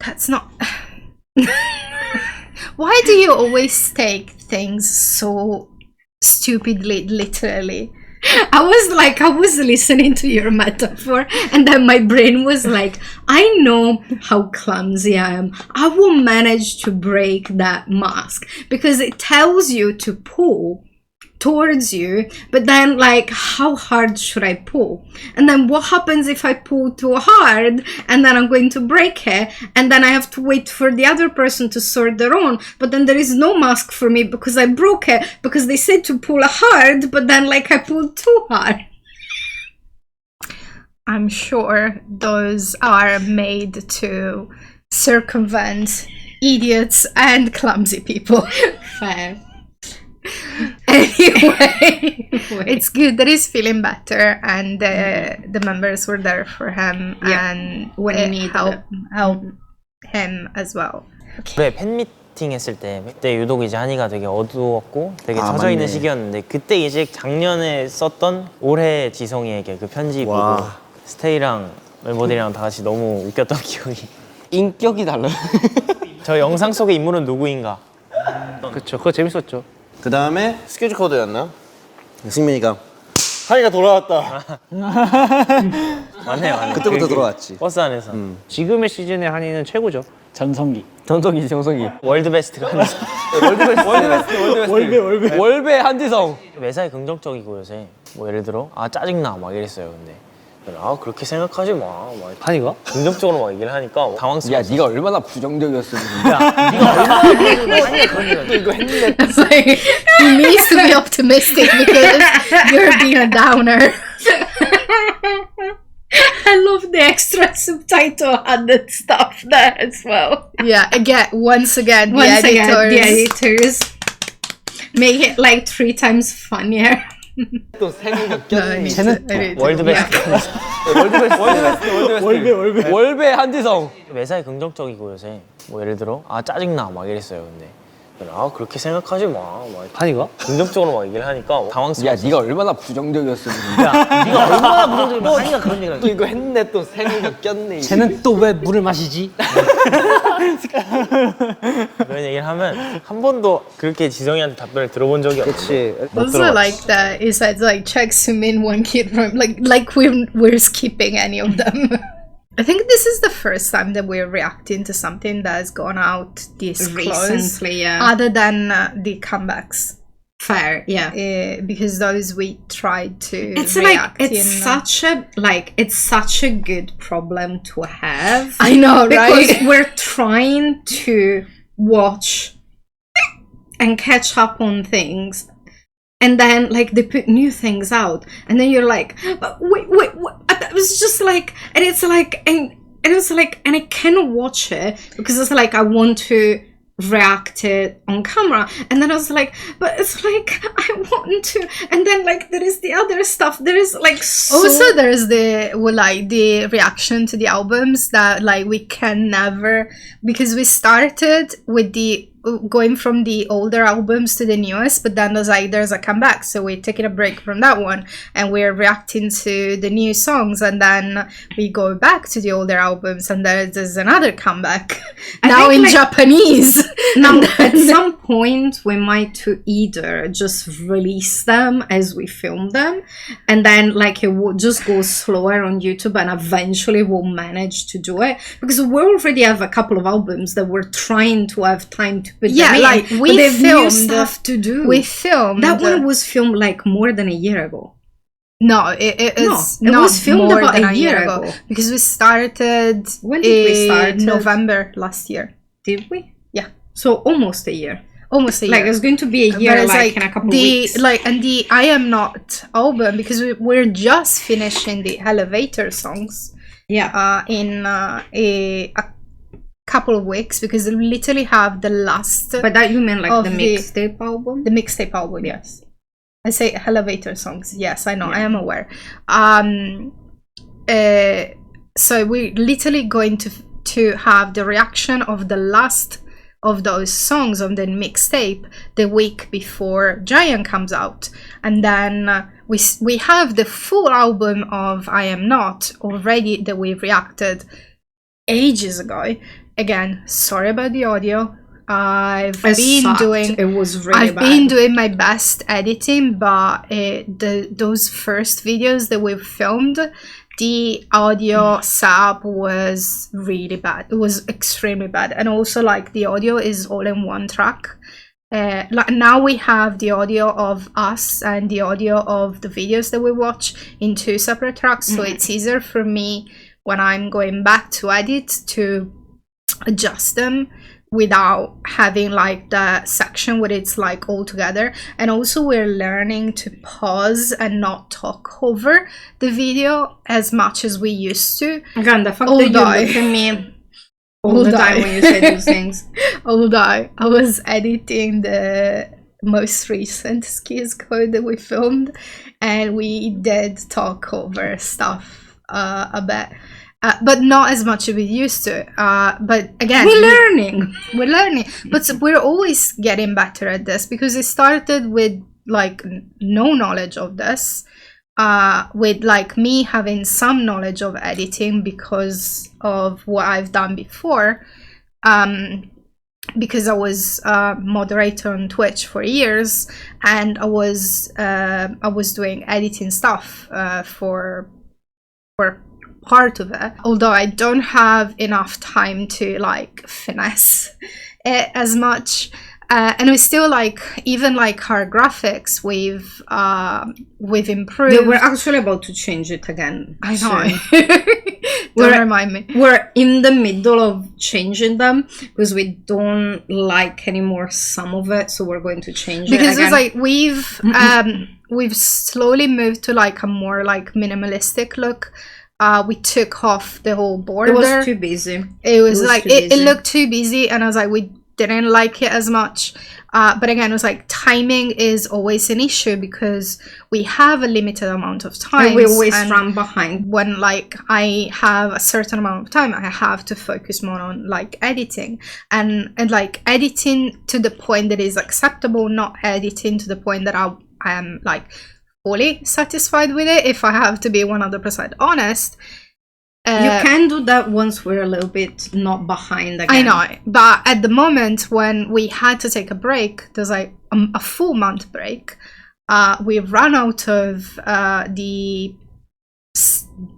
that's not. Why do you always take things so stupidly literally? I was listening to your metaphor, and then my brain was like, I know how clumsy I am. I will manage to break that mask, because it tells you to pull towards you, but then like, how hard should I pull? And then what happens if I pull too hard and then I'm going to break it, and then I have to wait for the other person to sort their own, but then there is no mask for me because I broke it, because they said to pull hard, but then like I pulled too hard. I'm sure those are made to circumvent idiots and clumsy people. Fair. Anyway, it's good that he's feeling better, and the members were there for him and when he needed help him as well. 올해 팬미트 미팅했을 때 그때 유독 이제 한이가 되게 어두웠고 되게 아, 처져 있는 맞네. 시기였는데 그때 이제 작년에 썼던 올해 지성이에게 그 편지 보고 와. 스테이랑 멤버들이랑 다 같이 너무 웃겼던 기억이. 인격이 달라요. 저 영상 속의 인물은 누구인가? 그쵸, 그거 재밌었죠. 그 다음에 스케줄 코드였나? 승민이가 한이가 돌아왔다. 맞네. 그때부터 돌아왔지. 버스 안에서. 지금의 시즌의 한이는 최고죠. 전성기. 전성기, 정성기. 월드 베스트가 한이죠. 월배 한지성. 매사에 긍정적이고 요새 뭐 예를 들어 아 짜증나 막 이랬어요. 근데 아 그렇게 생각하지 마. 막 한이가? 긍정적으로 막 얘기를 하니까 당황스러워. 야, 네가 얼마나 부정적이었어 진짜. 이거 했는데. It's like, he needs to be optimistic because you're being a downer. I love the extra subtitle and the stuff there as well. Yeah, again, once again, the Once editors. again, the editors make it like 3 times funnier. 또 생각 No, I need to- I need to- 월드 베스트. 월배 한지성. 매사에 긍정적이고 요새 뭐 예를 들어 아 짜증나 막 이랬어요. 근데 아 그렇게 생각하지 마. 막 한이가? 긍정적으로 막 얘기를 하니까 당황스러워. 야, 네가 얼마나 부정적이었어 진짜. 네가 얼마나 부정적이면 한이가 그런 얘기를 또 이거 했는데 또 생각 꼈네. 쟤는 또 왜 물을 마시지? 그런 얘기를 하면 한 번도 그렇게 지성이한테 답변을 들어본 적이 없어. 그치. Also, like that, it says like check Sumin one kid from like we're skipping any of them. I think this is the first time that we're reacting to something that's gone out this close, Recently, yeah. other than the comebacks. Fair, yeah. Because those we tried to It's like react it's such a good problem to have. I know, because right? we're trying to watch and catch up on things, and then like they put new things out, and then you're like, but wait, it was just like, and it's like, and it was like, and I cannot watch it because it's like I want to react it on camera, and then I was like, but it's like I want to, and then like there is the other stuff, there is like Also, there's the reaction to the albums that like we can never, because we started with the going from the older albums to the newest, but then there's a comeback, so we're taking a break from that one and we're reacting to the new songs, and then we go back to the older albums, and there's another comeback now in Japanese. Now, at some point, we might to either just release them as we film them, and then like it will just go slower on YouTube, and eventually we'll manage to do it because we already have a couple of albums that we're trying to have time to put them in, like we but they've new filmed stuff to do. We filmed that one was filmed like more than a year ago. No, it it not was filmed more about than a year ago. because we started. When did we start? November last year. Did we? Yeah, so almost a year. almost a year. Like it's going to be a year, But it's like in a couple of weeks. And the I Am Not album, because we're just finishing the Elevator songs. Yeah. In a couple of weeks, because we literally have the last. By that you mean like of the mixtape album? The mixtape album, yes. I say elevator songs. Yes, I know. Yeah. I am aware. So we're literally going to have the reaction of the last of those songs on the mixtape the week before Giant comes out, and then we have the full album of I Am Not already that we reacted ages ago. Again, sorry about the audio. I've been doing my best editing, but those first videos that we filmed, the audio setup was really bad. It was extremely bad, and also like the audio is all in one track. Like now we have the audio of us and the audio of the videos that we watch in 2 separate tracks, so it's easier for me when I'm going back to edit to adjust them without having like the section where it's like all together. And also we're learning to pause and not talk over the video as much as we used to. Again, the fact that you look at me all the time when you say those things. Although I was editing the most recent Skis Code that we filmed, and we did talk over stuff a bit. but not as much as we used to. But again, We're learning. we're learning, but we're always getting better at this because it started with like no knowledge of this, with like me having some knowledge of editing because of what I've done before, because I was moderator on Twitch for years, and I was doing editing stuff for part of it, although I don't have enough time to like finesse it as much. And we still like, even like our graphics, we've improved. Yeah, we're actually about to change it again. I know. soon. Don't remind me. We're in the middle of changing them because we don't like anymore some of it, so we're going to change Because it again. it's like we've slowly moved to like a more like minimalistic look. We took off the whole border. It was too busy. It was like too it busy. looked too busy, and I was like, we didn't like it as much. But again, it was like timing is always an issue because we have a limited amount of time. And we always run behind. When like I have a certain amount of time, I have to focus more on like editing and like editing to the point that is acceptable, not editing to the point that I am like fully satisfied with it, if I have to be 100% honest. You can do that once we're a little bit not behind again. I know, but at the moment when we had to take a break, there's like a full month break, we ran out of the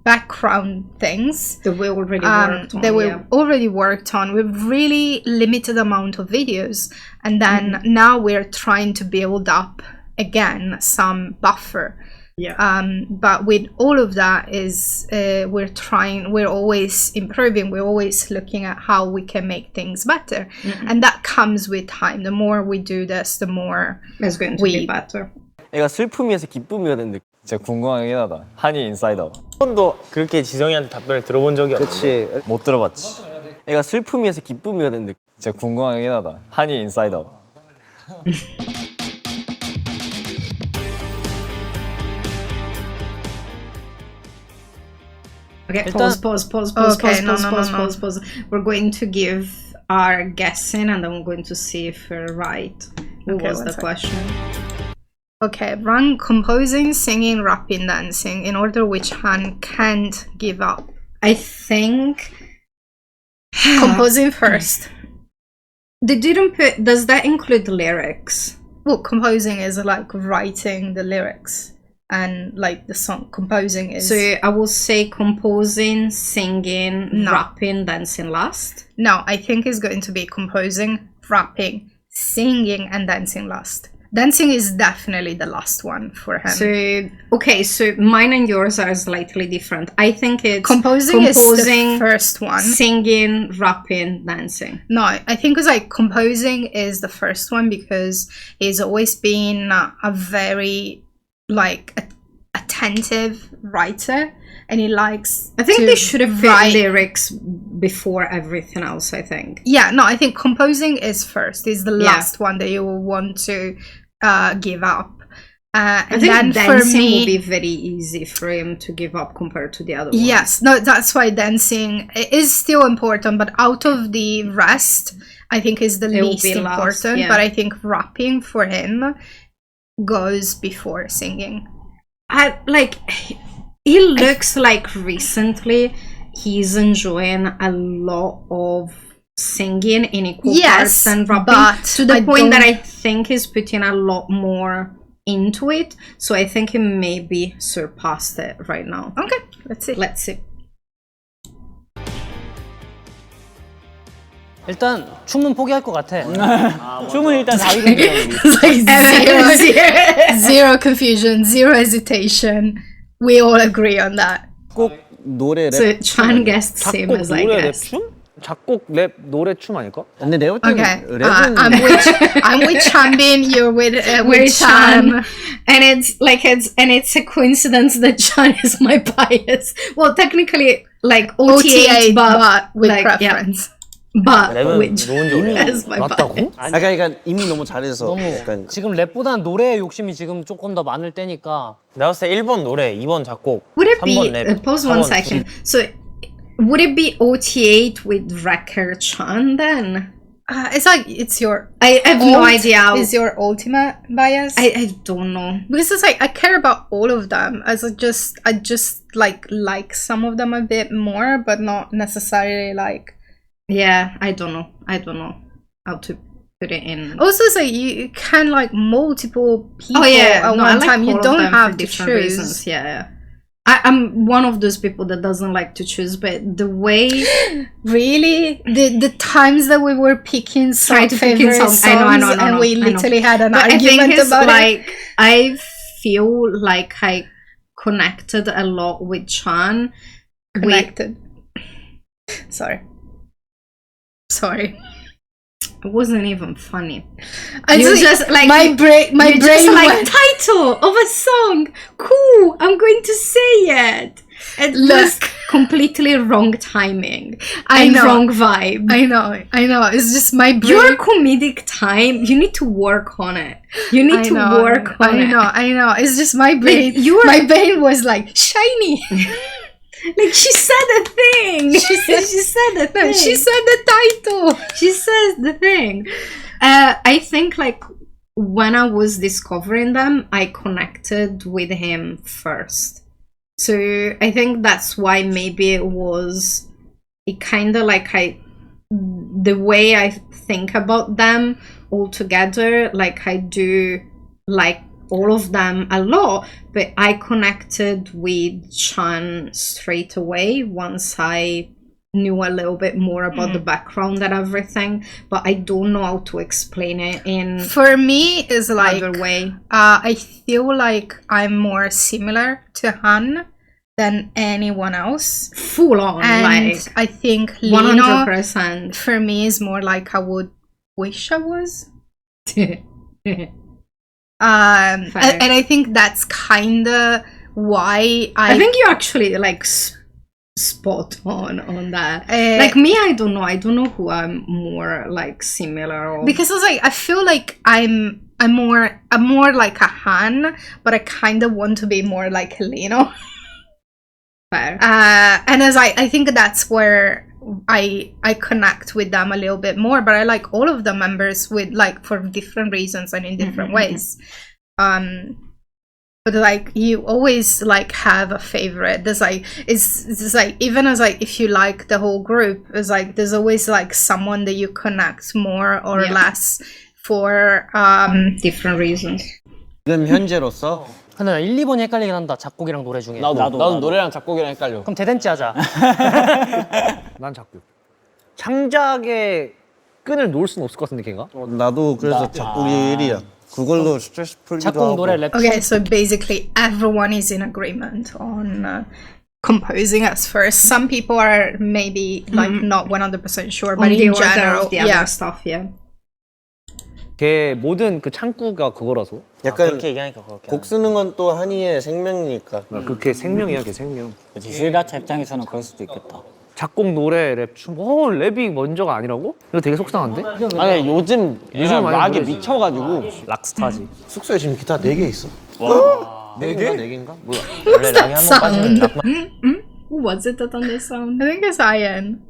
background things that we already worked on. that we already worked on with really limited amount of videos, and then now we're trying to build up again some buffer. But with all of that is we're always improving, we're always looking at how we can make things better, and that comes with time. The more we do this, the more it's going to be better. 애가 슬픔에서 기쁨이가 된 느낌. 진짜 궁금하긴 하다. 한이 인사이더. 한 번도 그렇게 지성이한테 답변을 들어본 적이 없는데. 그치. 못 들어봤지. 애가 슬픔에서 기쁨이가 된 느낌. 진짜 궁금하긴 하다. 한이 인사이더. Okay, pause. We're going to give our guessing and then we're going to see if we're right. What was the question? Okay, rank composing, singing, rapping, dancing in order which Han can't give up. I think Composing first. they didn't put. Does that include lyrics? Well, composing is like writing the lyrics, and like the song composing is. So I will say composing, singing, rapping, dancing last. No, I think it's going to be composing, rapping, singing, and dancing last. Dancing is definitely the last one for him. So okay, so mine and yours are slightly different. I think it's composing is the first one. Singing, rapping, dancing. No, I think it's like composing is the first one because he's always been a very like attentive writer, and he likes. I think they should have write put lyrics before everything else. I think. Yeah, no, I think composing is first. Is the last one that you will want to give up. I And think then dancing for me, will be very easy for him to give up compared to the other ones. yes, no, that's why dancing is still important, but out of the rest, I think is the It will least be last, important. yeah. But I think rapping for him goes before singing. He looks like recently he's enjoying a lot of singing in equal parts than rapping, but to the I point that don't- I think he's putting a lot more into it. So I think he maybe surpassed it right now. Okay, let's see. Let's see. 일단 춤은 포기할 것 같아. 춤은 일단 자유롭게. It's like zero confusion, zero hesitation. We all agree on that. 꼭 노래 랩. So Chan guessed same 작곡 as I 노래 랩 guessed. 춤? 작곡 랩 노래 춤 아닐까? 근데 내가 볼 때는 Okay, 랩은 I'm with Chanbin. You're with We're Chan. Chan, and it's a coincidence that Chan is my bias. Well, technically, like OTA, but with like, yeah. preference. But 랩은 which 노은 지 is my bias. 맞다고? 그러니까 이미 너무 잘해서 너무 약간 지금 랩보다는 노래의 욕심이 지금 조금 더 많을 때니까. 내가 봤을 때 1번 노래, 2번 작곡, Would it 3번 be 랩, pause one 4번 second? So Would it be OT8 with Wrecker Chan then? It's like it's your. I have no idea. Is your ultimate bias? I don't know. Because it's like I care about all of them. As I just like some of them a bit more, but not necessarily like. Yeah, I don't know how to put it in. Also, it's like you can like multiple people at I one like time. You all of don't them have for to different choose. reasons. Yeah. I'm one of those people that doesn't like to choose, but the way really the times that we were picking some favorite songs, I know, and we literally had an but argument I think it's about like, it. I feel like I connected a lot with Chan. Connected. Sorry. It wasn't even funny. You just like my brain like went, title of a song. Cool, I'm going to say it. It was completely wrong timing. Wrong vibe. I know. It's just my brain. Your comedic time, you need to work on it. You need to work on it. I know. It's just my brain. Like, my brain was like shiny. Like she said the thing. She said the thing. She said the title. She says the thing. I think like when I was discovering them, I connected with him first. So I think that's why maybe it kind of like the way I think about them all together, like I do like all of them a lot, but I connected with Chan straight away once I knew a little bit more about the background and everything, but I don't know how to explain it in for me is like other way. I feel like I'm more similar to Han than anyone else, full on, and like I think Lino 100% for me is more like I would wish I was. And I think that's kind of why I think you actually like spot on that. Like me, I don't know who I'm more like similar or, because I was like I feel like I'm more like a Han, but I kind of want to be more like Lino. Fair. And as I think that's where I connect with them a little bit more, but I like all of the members with like for different reasons and in different ways. But like you always like have a favorite. There's like it's like even as like if you like the whole group, it's like there's always like someone that you connect more or less for different reasons. 지금 현재로서 근데 나 1, 2번이 헷갈리긴 한다. 작곡이랑 노래 중에. 나도 노래랑 작곡이랑 헷갈려. 그럼 대댄지 하자. 난 작곡. 창작의 끈을 놓을 수는 없을 것 같은데 걔가? 나도 그래서 작곡이 1위야. 그걸로 스트레스 풀기도 작곡, 하고. 노래, 랩. Okay, so basically everyone is in agreement on composing us first. Some people are maybe like not 100% sure, but on the in order general, of the other stuff, yeah. 걔 모든 그 창구가 그거라서. 약간 그렇게 얘기하니까 그렇게. 곡 쓰는 건 또 한이의 생명이니까. 그게 생명이야, 걔 생명. 그치, 실가차 입장에서는 그럴 수도 있겠다. 작곡, 노래, 랩, 춤. 랩이 먼저가 아니라고? 이거 되게 속상한데? 아니 요즘 많이 락에 노래지. 미쳐가지고 락스타지. 숙소에 지금 기타 4개 있어. 와. 4개? 4개인가? 몰라. 원래 락에 한번 빠지면 락 Who was it that done this sound? I think it's Ian.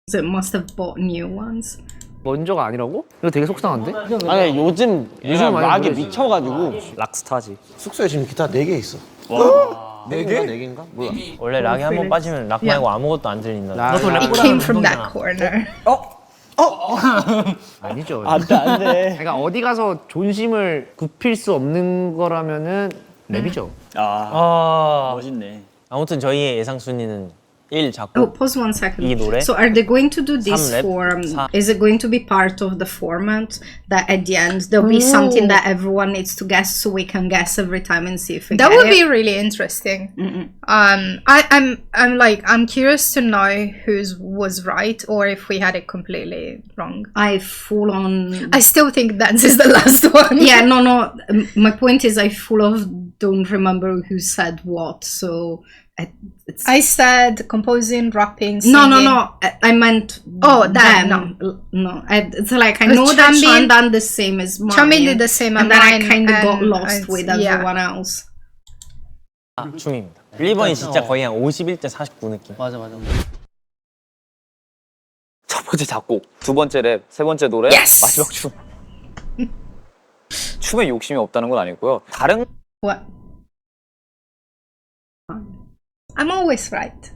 So it must have bought new ones. 먼저가 아니라고? 이거 되게 속상한데? 아니 요즘 많이 락에 노래지. 미쳐가지고 락스타지. 숙소에 지금 기타 4개 있어. 와. 4개? 4개인가? 몰라. 원래 락에 한번 빠지면 락 말고 아무것도 안 들린다. 너도 It 랩보다 came from that corner. 아니죠. 안돼. 그러니까 어디 가서 존심을 굽힐 수 없는 거라면은 랩이죠. 멋있네. 아무튼 저희의 예상 순위는 1 Oh, 작곡, pause 1 second. 이 노래? So are they going to do this 3 랩, for? 4 Is it going to be part of the format that at the end there'll be something that everyone needs to guess, so we can guess every time and see if we That get would it? be really interesting. I'm curious to know whose was right or if we had it completely wrong. I full on. I still think Dance is the last one. Yeah, no. My point is, I full of don't remember who said what. So it's. I said composing, rapping, singing. No. I meant. Oh, that, them. No. It's like I know that Chan done the same as mine. Chanbin did the same and as then mine, I kind of got and lost with yeah. everyone else. 춤입니다. 1번이 진짜 거의 한 51대 49 느낌. 맞아 맞아. 첫 번째 작곡, 두 번째 랩, 세 번째 노래, 마지막 춤. 춤에 욕심이 없다는 건 아니고요. 다른 What? I'm always right.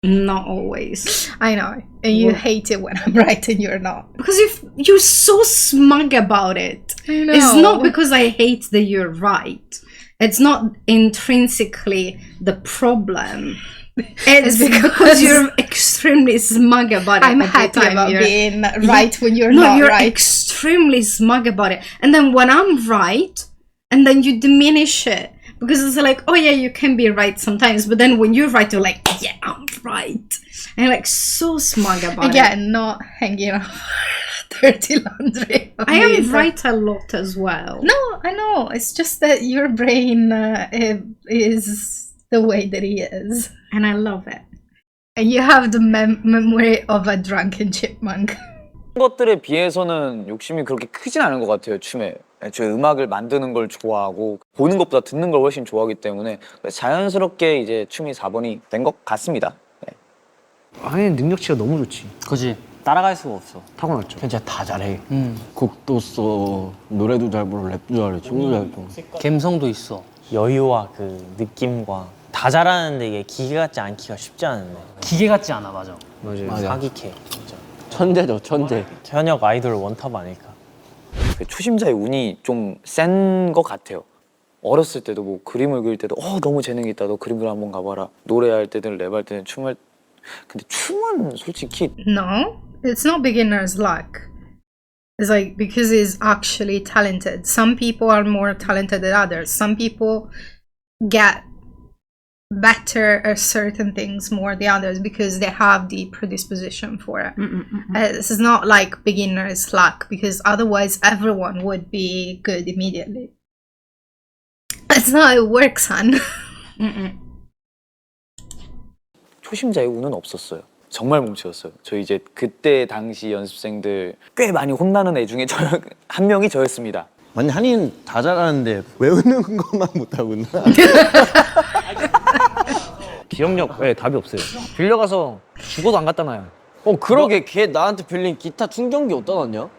Not always. I know. And you hate it when I'm right and you're not. Because if you're so smug about it. I know. It's not because I hate that you're right. It's not intrinsically the problem. It's because you're extremely smug about it. I'm every happy time about you're- being right when you're no, not you're right. extremely smug about it. And then when I'm right, and then you diminish it. Because it's like, oh yeah, you can be right sometimes. But then when you're right, you're like, yeah, I'm right. And you're like so smug about it. Again, not hanging out dirty laundry. I am right a lot as well. No, I know. It's just that your brain is the way that it is. And I love it. And you have the memory of a drunken chipmunk. 것들에 비해서는 욕심이 그렇게 크진 않은 것 같아요, 춤에. 저 음악을 만드는 걸 좋아하고 보는 것보다 듣는 걸 훨씬 좋아하기 때문에 자연스럽게 이제 춤이 4번이 된 것 같습니다. 네. 한이는 능력치가 너무 좋지. 그지. 따라갈 수가 없어. 타고났죠. 진짜 다 잘해. 곡도 써, 노래도 잘 부르고 랩도 잘해, 춤도 잘 춰. 감성도 있어. 여유와 그 느낌과 다 잘하는데 이게 기계 같지 않기가 쉽지 않은데. 기계 같지 않아, 맞아. 맞아요. 사기캐 진짜. 천재죠, 천재. 현역 아이돌 원탑 아닐까. 초심자의 운이 좀 센 것 같아요. 어렸을 때도 뭐 그림을 그릴 때도 너무 재능이 있다. 너 그림을 한번 가봐라. 노래할 때든 랩할 때든 춤할 근데 춤은 솔직히 No, it's not beginner's luck. It's like because he's actually talented. Some people are more talented than others. Some people get better at certain things more than others because they have the predisposition for it. This is not like beginner's luck because otherwise everyone would be good immediately. That's not how it works, hon. 초심자의 운은 없었어요. 정말 몸치였어요. 저 이제 그때 당시 연습생들 꽤 많이 혼나는 애 중에 한 명이 저였습니다. 완전 한이는 다 잘하는데 외우는 것만 못하고 있나? 기억력에 답이 없어요. 빌려가서 죽어도 안 갖다 놔요. 그러게 걔 나한테 빌린 기타 충전기 어디다 놨냐?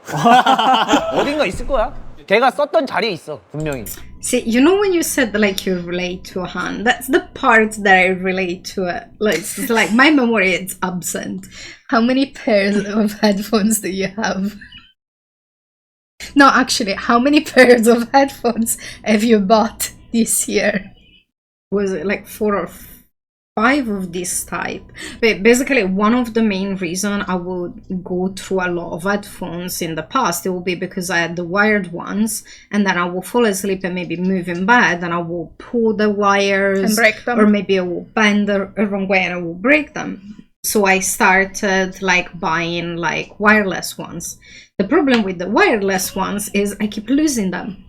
어딘가 있을 거야. 걔가 썼던 자리에 있어, 분명히. See, you know when you said like you relate to Han, that's the part that I relate to it. Like, it's like my memory is absent. How many pairs of headphones do you have? No, actually, how many pairs of headphones have you bought this year? Was it like 4 or 5 of this type? But basically, one of the main reason I would go through a lot of headphones in the past, it will be because I had the wired ones, and then I will fall asleep and maybe move in bed, and I will pull the wires And break them. or maybe I will bend the wrong way and I will break them. So I started like buying like wireless ones. The problem with the wireless ones is I keep losing them.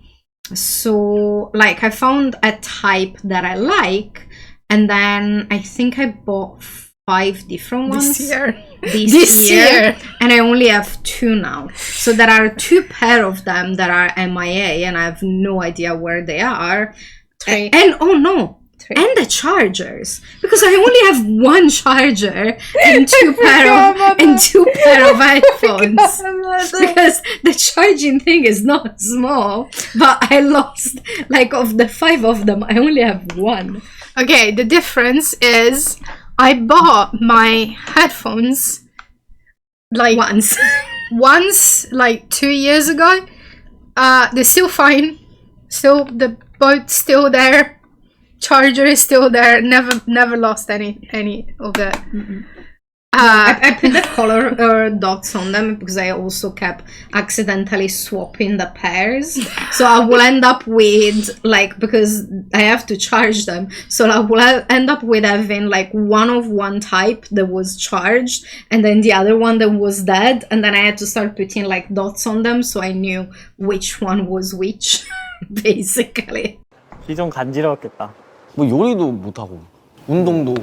So like I found a type that I like, and then I think I bought 5 different ones This year. this year, and I only have 2 now. So there are 2 pair of them that are MIA, and I have no idea where they are. 3. And oh no, 3. and the chargers, because I only have 1 charger and 2 pair of headphones. Because the charging thing is not small, but I lost like of the 5 of them, I only have 1. Okay, the difference is I bought my headphones like once like 2 years ago. They're still fine. Still the boat's still there. Charger is still there. Never lost any of it. I put the color dots on them because I also kept accidentally swapping the pairs. So I will end up with like, because I have to charge them, so I will end up with having like one of one type that was charged and then the other one that was dead, and then I had to start putting like dots on them so I knew which one was which. Basically. 좀 간지러웠겠다. 뭐 요리도 못하고 운동도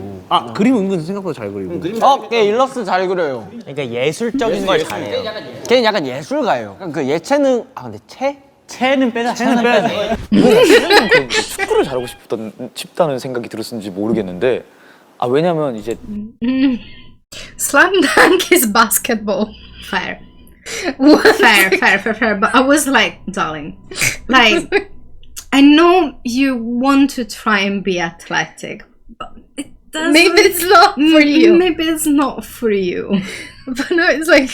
그림 은근 생각보다 잘 그리고. 걔 일러스트 잘 그려요. 그러니까 예술적인 걸 잘해요. 걔는 약간 예술가예요. 약간 그 예체능 근데 채는 빼자. 채는 빼야 돼. 슬램덩크 축구를 잘하고 싶다는 생각이 들었는지 모르겠는데 왜냐면 이제 Slam dunk is basketball. Fair. What? Fair. But I was like, darling, like, I know you want to try and be athletic, but it doesn't. Maybe it's not for you. Maybe it's not for you. But no, it's like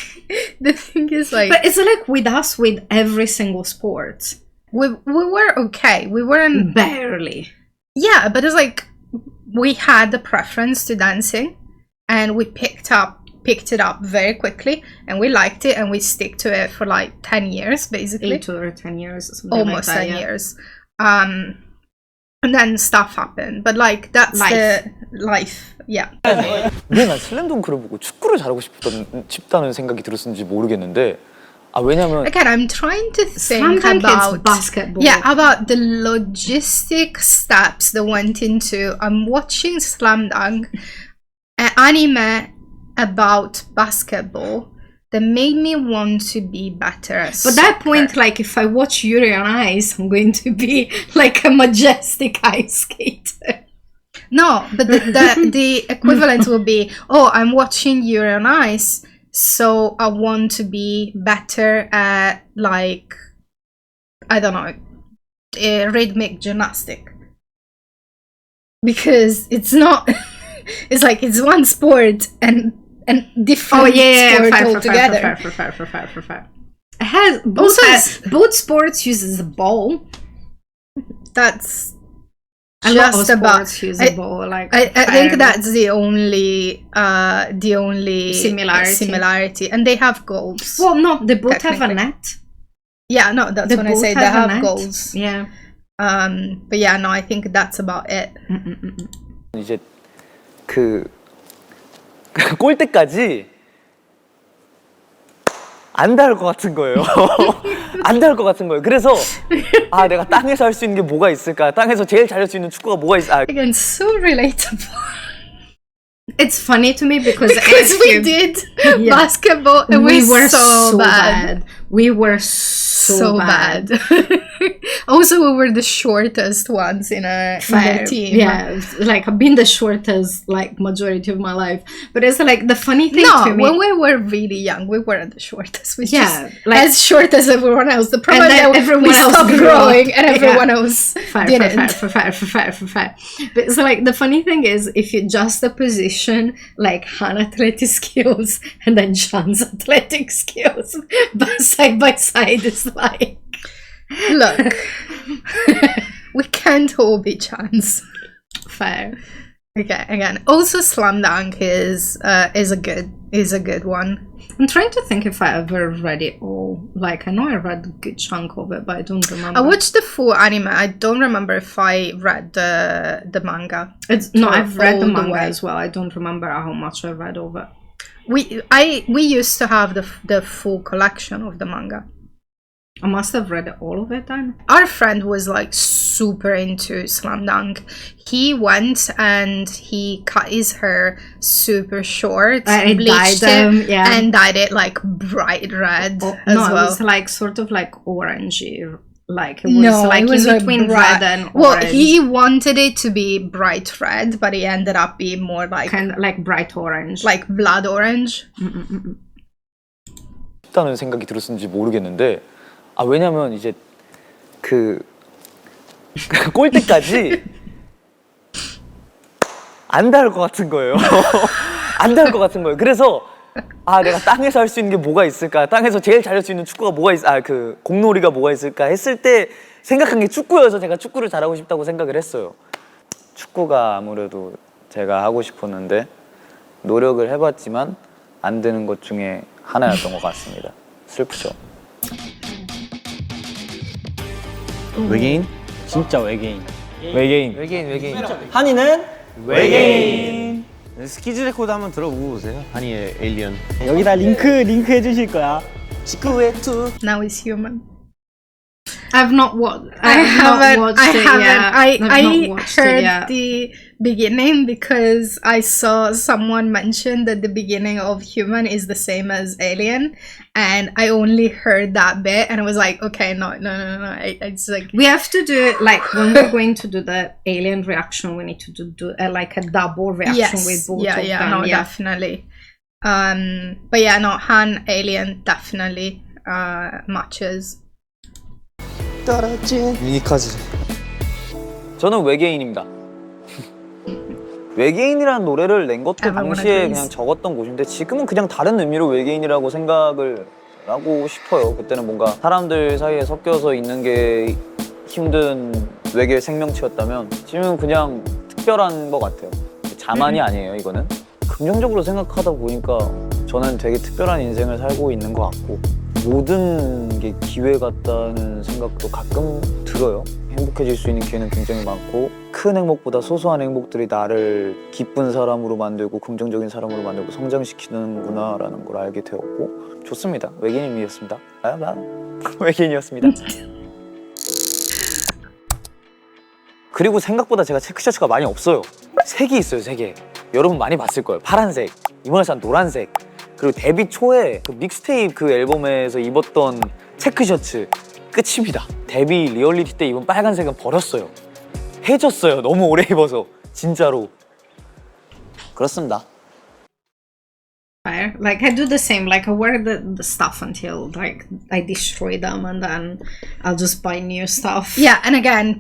the thing is like. But it's like with us with every single sport. We were okay. We weren't Barely. Yeah, but it's like we had the preference to dancing, and we picked it up very quickly, and we liked it, and we stick to it for like 10 years basically. 8 or 10 years, something Almost like that, 10 yeah. years. And then stuff happened, but like that's Life. the life. Yeah. 왜 난 슬램덩크를 보고 축구를 잘하고 싶다는 생각이 들었는지 모르겠는데 왜냐면 Again, I'm trying to Slam think dunk is about basketball. Yeah, about the logistic steps that went into. I'm watching Slam Dunk, an anime about basketball that made me want to be better at But that point, like, if I watch Yuri on Ice, I'm going to be like a majestic ice skater. No, but the equivalent will be, oh, I'm watching Yuri on Ice, so I want to be better at, like, I don't know, rhythmic gymnastic. Because it's not, it's like, it's one sport and different sport altogether. Fair. It has both sports uses a ball. That's A lot of just about sports use a ball. Like I think that's the only similarity, and they have goals. Well, no, they both have a technically. net. Yeah, no, that's They when I both say they have a have net. goals. Yeah. But yeah, no, I think that's about it. 이제 그 골대까지 안 닿을 것 같은 거예요. 안 닿을 것 같은 거예요. 그래서 내가 땅에서 할 수 있는 게 뭐가 있을까? 땅에서 제일 잘할 수 있는 축구가 뭐가 있을까? Again, so relatable. It's funny to me because we did basketball and we were so bad. We were so bad. Also, we were the shortest ones in our team. Yeah, like I've been the shortest like majority of my life. But it's like the funny thing to me. When we were really young, we weren't the shortest. We just like, as short as everyone else. The problem is that everyone we else stopped grew growing up. and everyone else didn't. Fair. But so like the funny thing is, if you juxtaposition like Hannah's athletic skills and then John's athletic skills, but side by side, it's like. Look, we can't all be chance. Fair. Okay, again, also Slam Dunk is a good one. I'm trying to think if I ever read it all. Like I know I read a good chunk of it, but I don't remember. I watched the full anime. I don't remember if I read the manga. I've read the manga way. as well. I don't remember how much I read of it. We used to have the full collection of the manga. I must have read all of it then. Our friend was like super into Slam Dunk. He went and he cut his hair super short, bleached it, and dyed it like bright red as well. It was like sort of like orangey. Like it was in between red and orange. Well, he wanted it to be bright red, but it ended up being more like kind of like bright orange, like blood orange. 싶다는 생각이 들었는지 모르겠는데 왜냐면 이제 그 골대까지 안 닿을 것 같은 거예요. 안 닿을 것 같은 거예요. 그래서 내가 땅에서 할 수 있는 게 뭐가 있을까? 땅에서 제일 잘할 수 있는 축구가 뭐가 그 공놀이가 뭐가 있을까 했을 때 생각한 게 축구여서 제가 축구를 잘하고 싶다고 생각을 했어요. 축구가 아무래도 제가 하고 싶었는데 노력을 해봤지만 안 되는 것 중에 하나였던 것 같습니다. 슬프죠. 외계인? 진짜 외계인. 외계인. 한이는 외계인. 스키즈 레코드 한번 들어보고 오세요. 한이의 에일리언. 여기다 링크 해주실 거야. 지구의 투. Now he's human. I've not watched. I haven't. I not watched it heard yet. the beginning because I saw someone mention that the beginning of Human is the same as Alien, and I only heard that bit, and I was like, okay, no. It's like We have to do it like when we're going to do the Alien reaction. We need to do like a double reaction with both of them. no, definitely. But yeah, no, Han Alien definitely matches. 떨어진 유니카즈. 저는 외계인입니다. 외계인이라는 노래를 낸 것도 Everyone 당시에 agrees. 그냥 적었던 곳인데 지금은 그냥 다른 의미로 외계인이라고 생각을 하고 싶어요. 그때는 뭔가 사람들 사이에 섞여서 있는 게 힘든 외계 생명체였다면 지금은 그냥 특별한 것 같아요. 자만이 아니에요, 이거는. 긍정적으로 생각하다 보니까 저는 되게 특별한 인생을 살고 있는 것 같고 모든 게 기회 같다는 생각도 가끔 들어요. 행복해질 수 있는 기회는 굉장히 많고 큰 행복보다 소소한 행복들이 나를 기쁜 사람으로 만들고 긍정적인 사람으로 만들고 성장시키는구나라는 걸 알게 되었고 좋습니다. 외계인이었습니다. 외계인이었습니다. 그리고 생각보다 제가 체크셔츠가 많이 없어요. 색이 있어요, 3개. 여러분 많이 봤을 거예요. 파란색, 이번에 산 노란색, 그리고 데뷔 초에 그 믹스테이프 그 앨범에서 입었던 체크셔츠 끝입니다. 데뷔 리얼리티 때 입은 빨간색은 버렸어요. 해졌어요. 너무 오래 입어서 진짜로. 그렇습니다. Fire. Like I do the same. Like I wear the stuff until like I destroy them, and then I'll just buy new stuff. Yeah, and again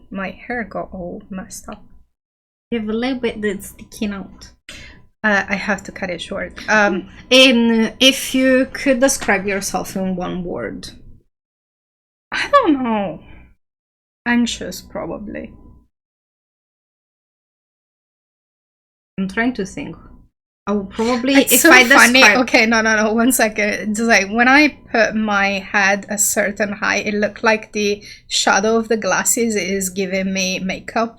my hair got all messed up. You have a little bit that's sticking out. I have to cut it short. And if you could describe yourself in one word, I don't know. Anxious, probably. I'm trying to think. I would probably It's if so I funny. describe. Okay, no. 1 second. It's like when I put my head a certain height, it looked like the shadow of the glasses is giving me makeup.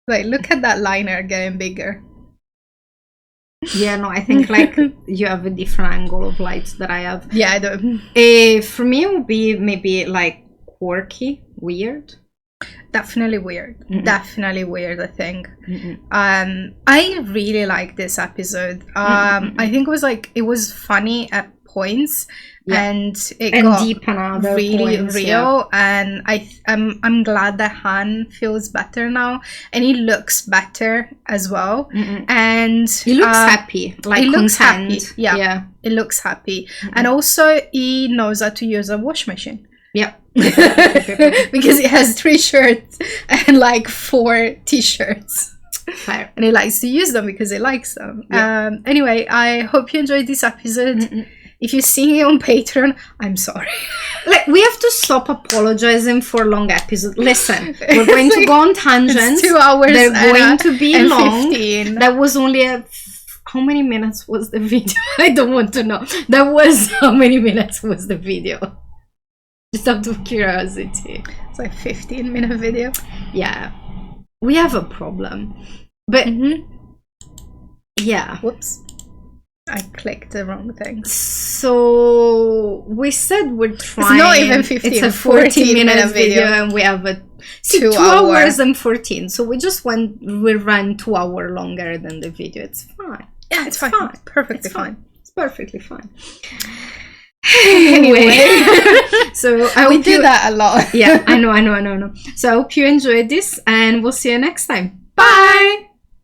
Like, look at that liner getting bigger. Yeah, no, I think like you have a different angle of light that I have. Yeah, I do. For me, it would be maybe like quirky, weird. Definitely weird. Mm-mm. Definitely weird, I think. Mm-mm. I really like this episode. I think it was funny at points, Yeah. and it And got deep on other really points, real. And I'm glad that Han feels better now, and he looks better as well. Mm-mm. And He looks happy, like he looks content. happy. Yeah, it looks happy, and also he knows how to use a wash machine. Yep. Because he has 3 shirts and like 4 t-shirts. Fire. And he likes to use them because he likes them. Yeah. Anyway, I hope you enjoyed this episode. If you're seeing it on Patreon, I'm sorry. Like, we have to stop apologizing for long episodes. Listen, we're going to go on tangents. It's 2 hours. They're going to be and long. 15. That was only how many minutes was the video? I don't want to know. That was how many minutes was the video? Just out of curiosity. It's like 15-minute video. Yeah. We have a problem. But yeah. Whoops. I clicked the wrong thing. So we said we're trying. It's not even 15. It's a 14-minute video, and we have a 2 hours and 14. So we ran 2 hours longer than the video. It's fine. Yeah, it's fine. Perfectly It's fine. It's perfectly fine. Anyway, so I We hope do that a lot. Yeah, I know. So I hope you enjoyed this, and we'll see you next time. Bye.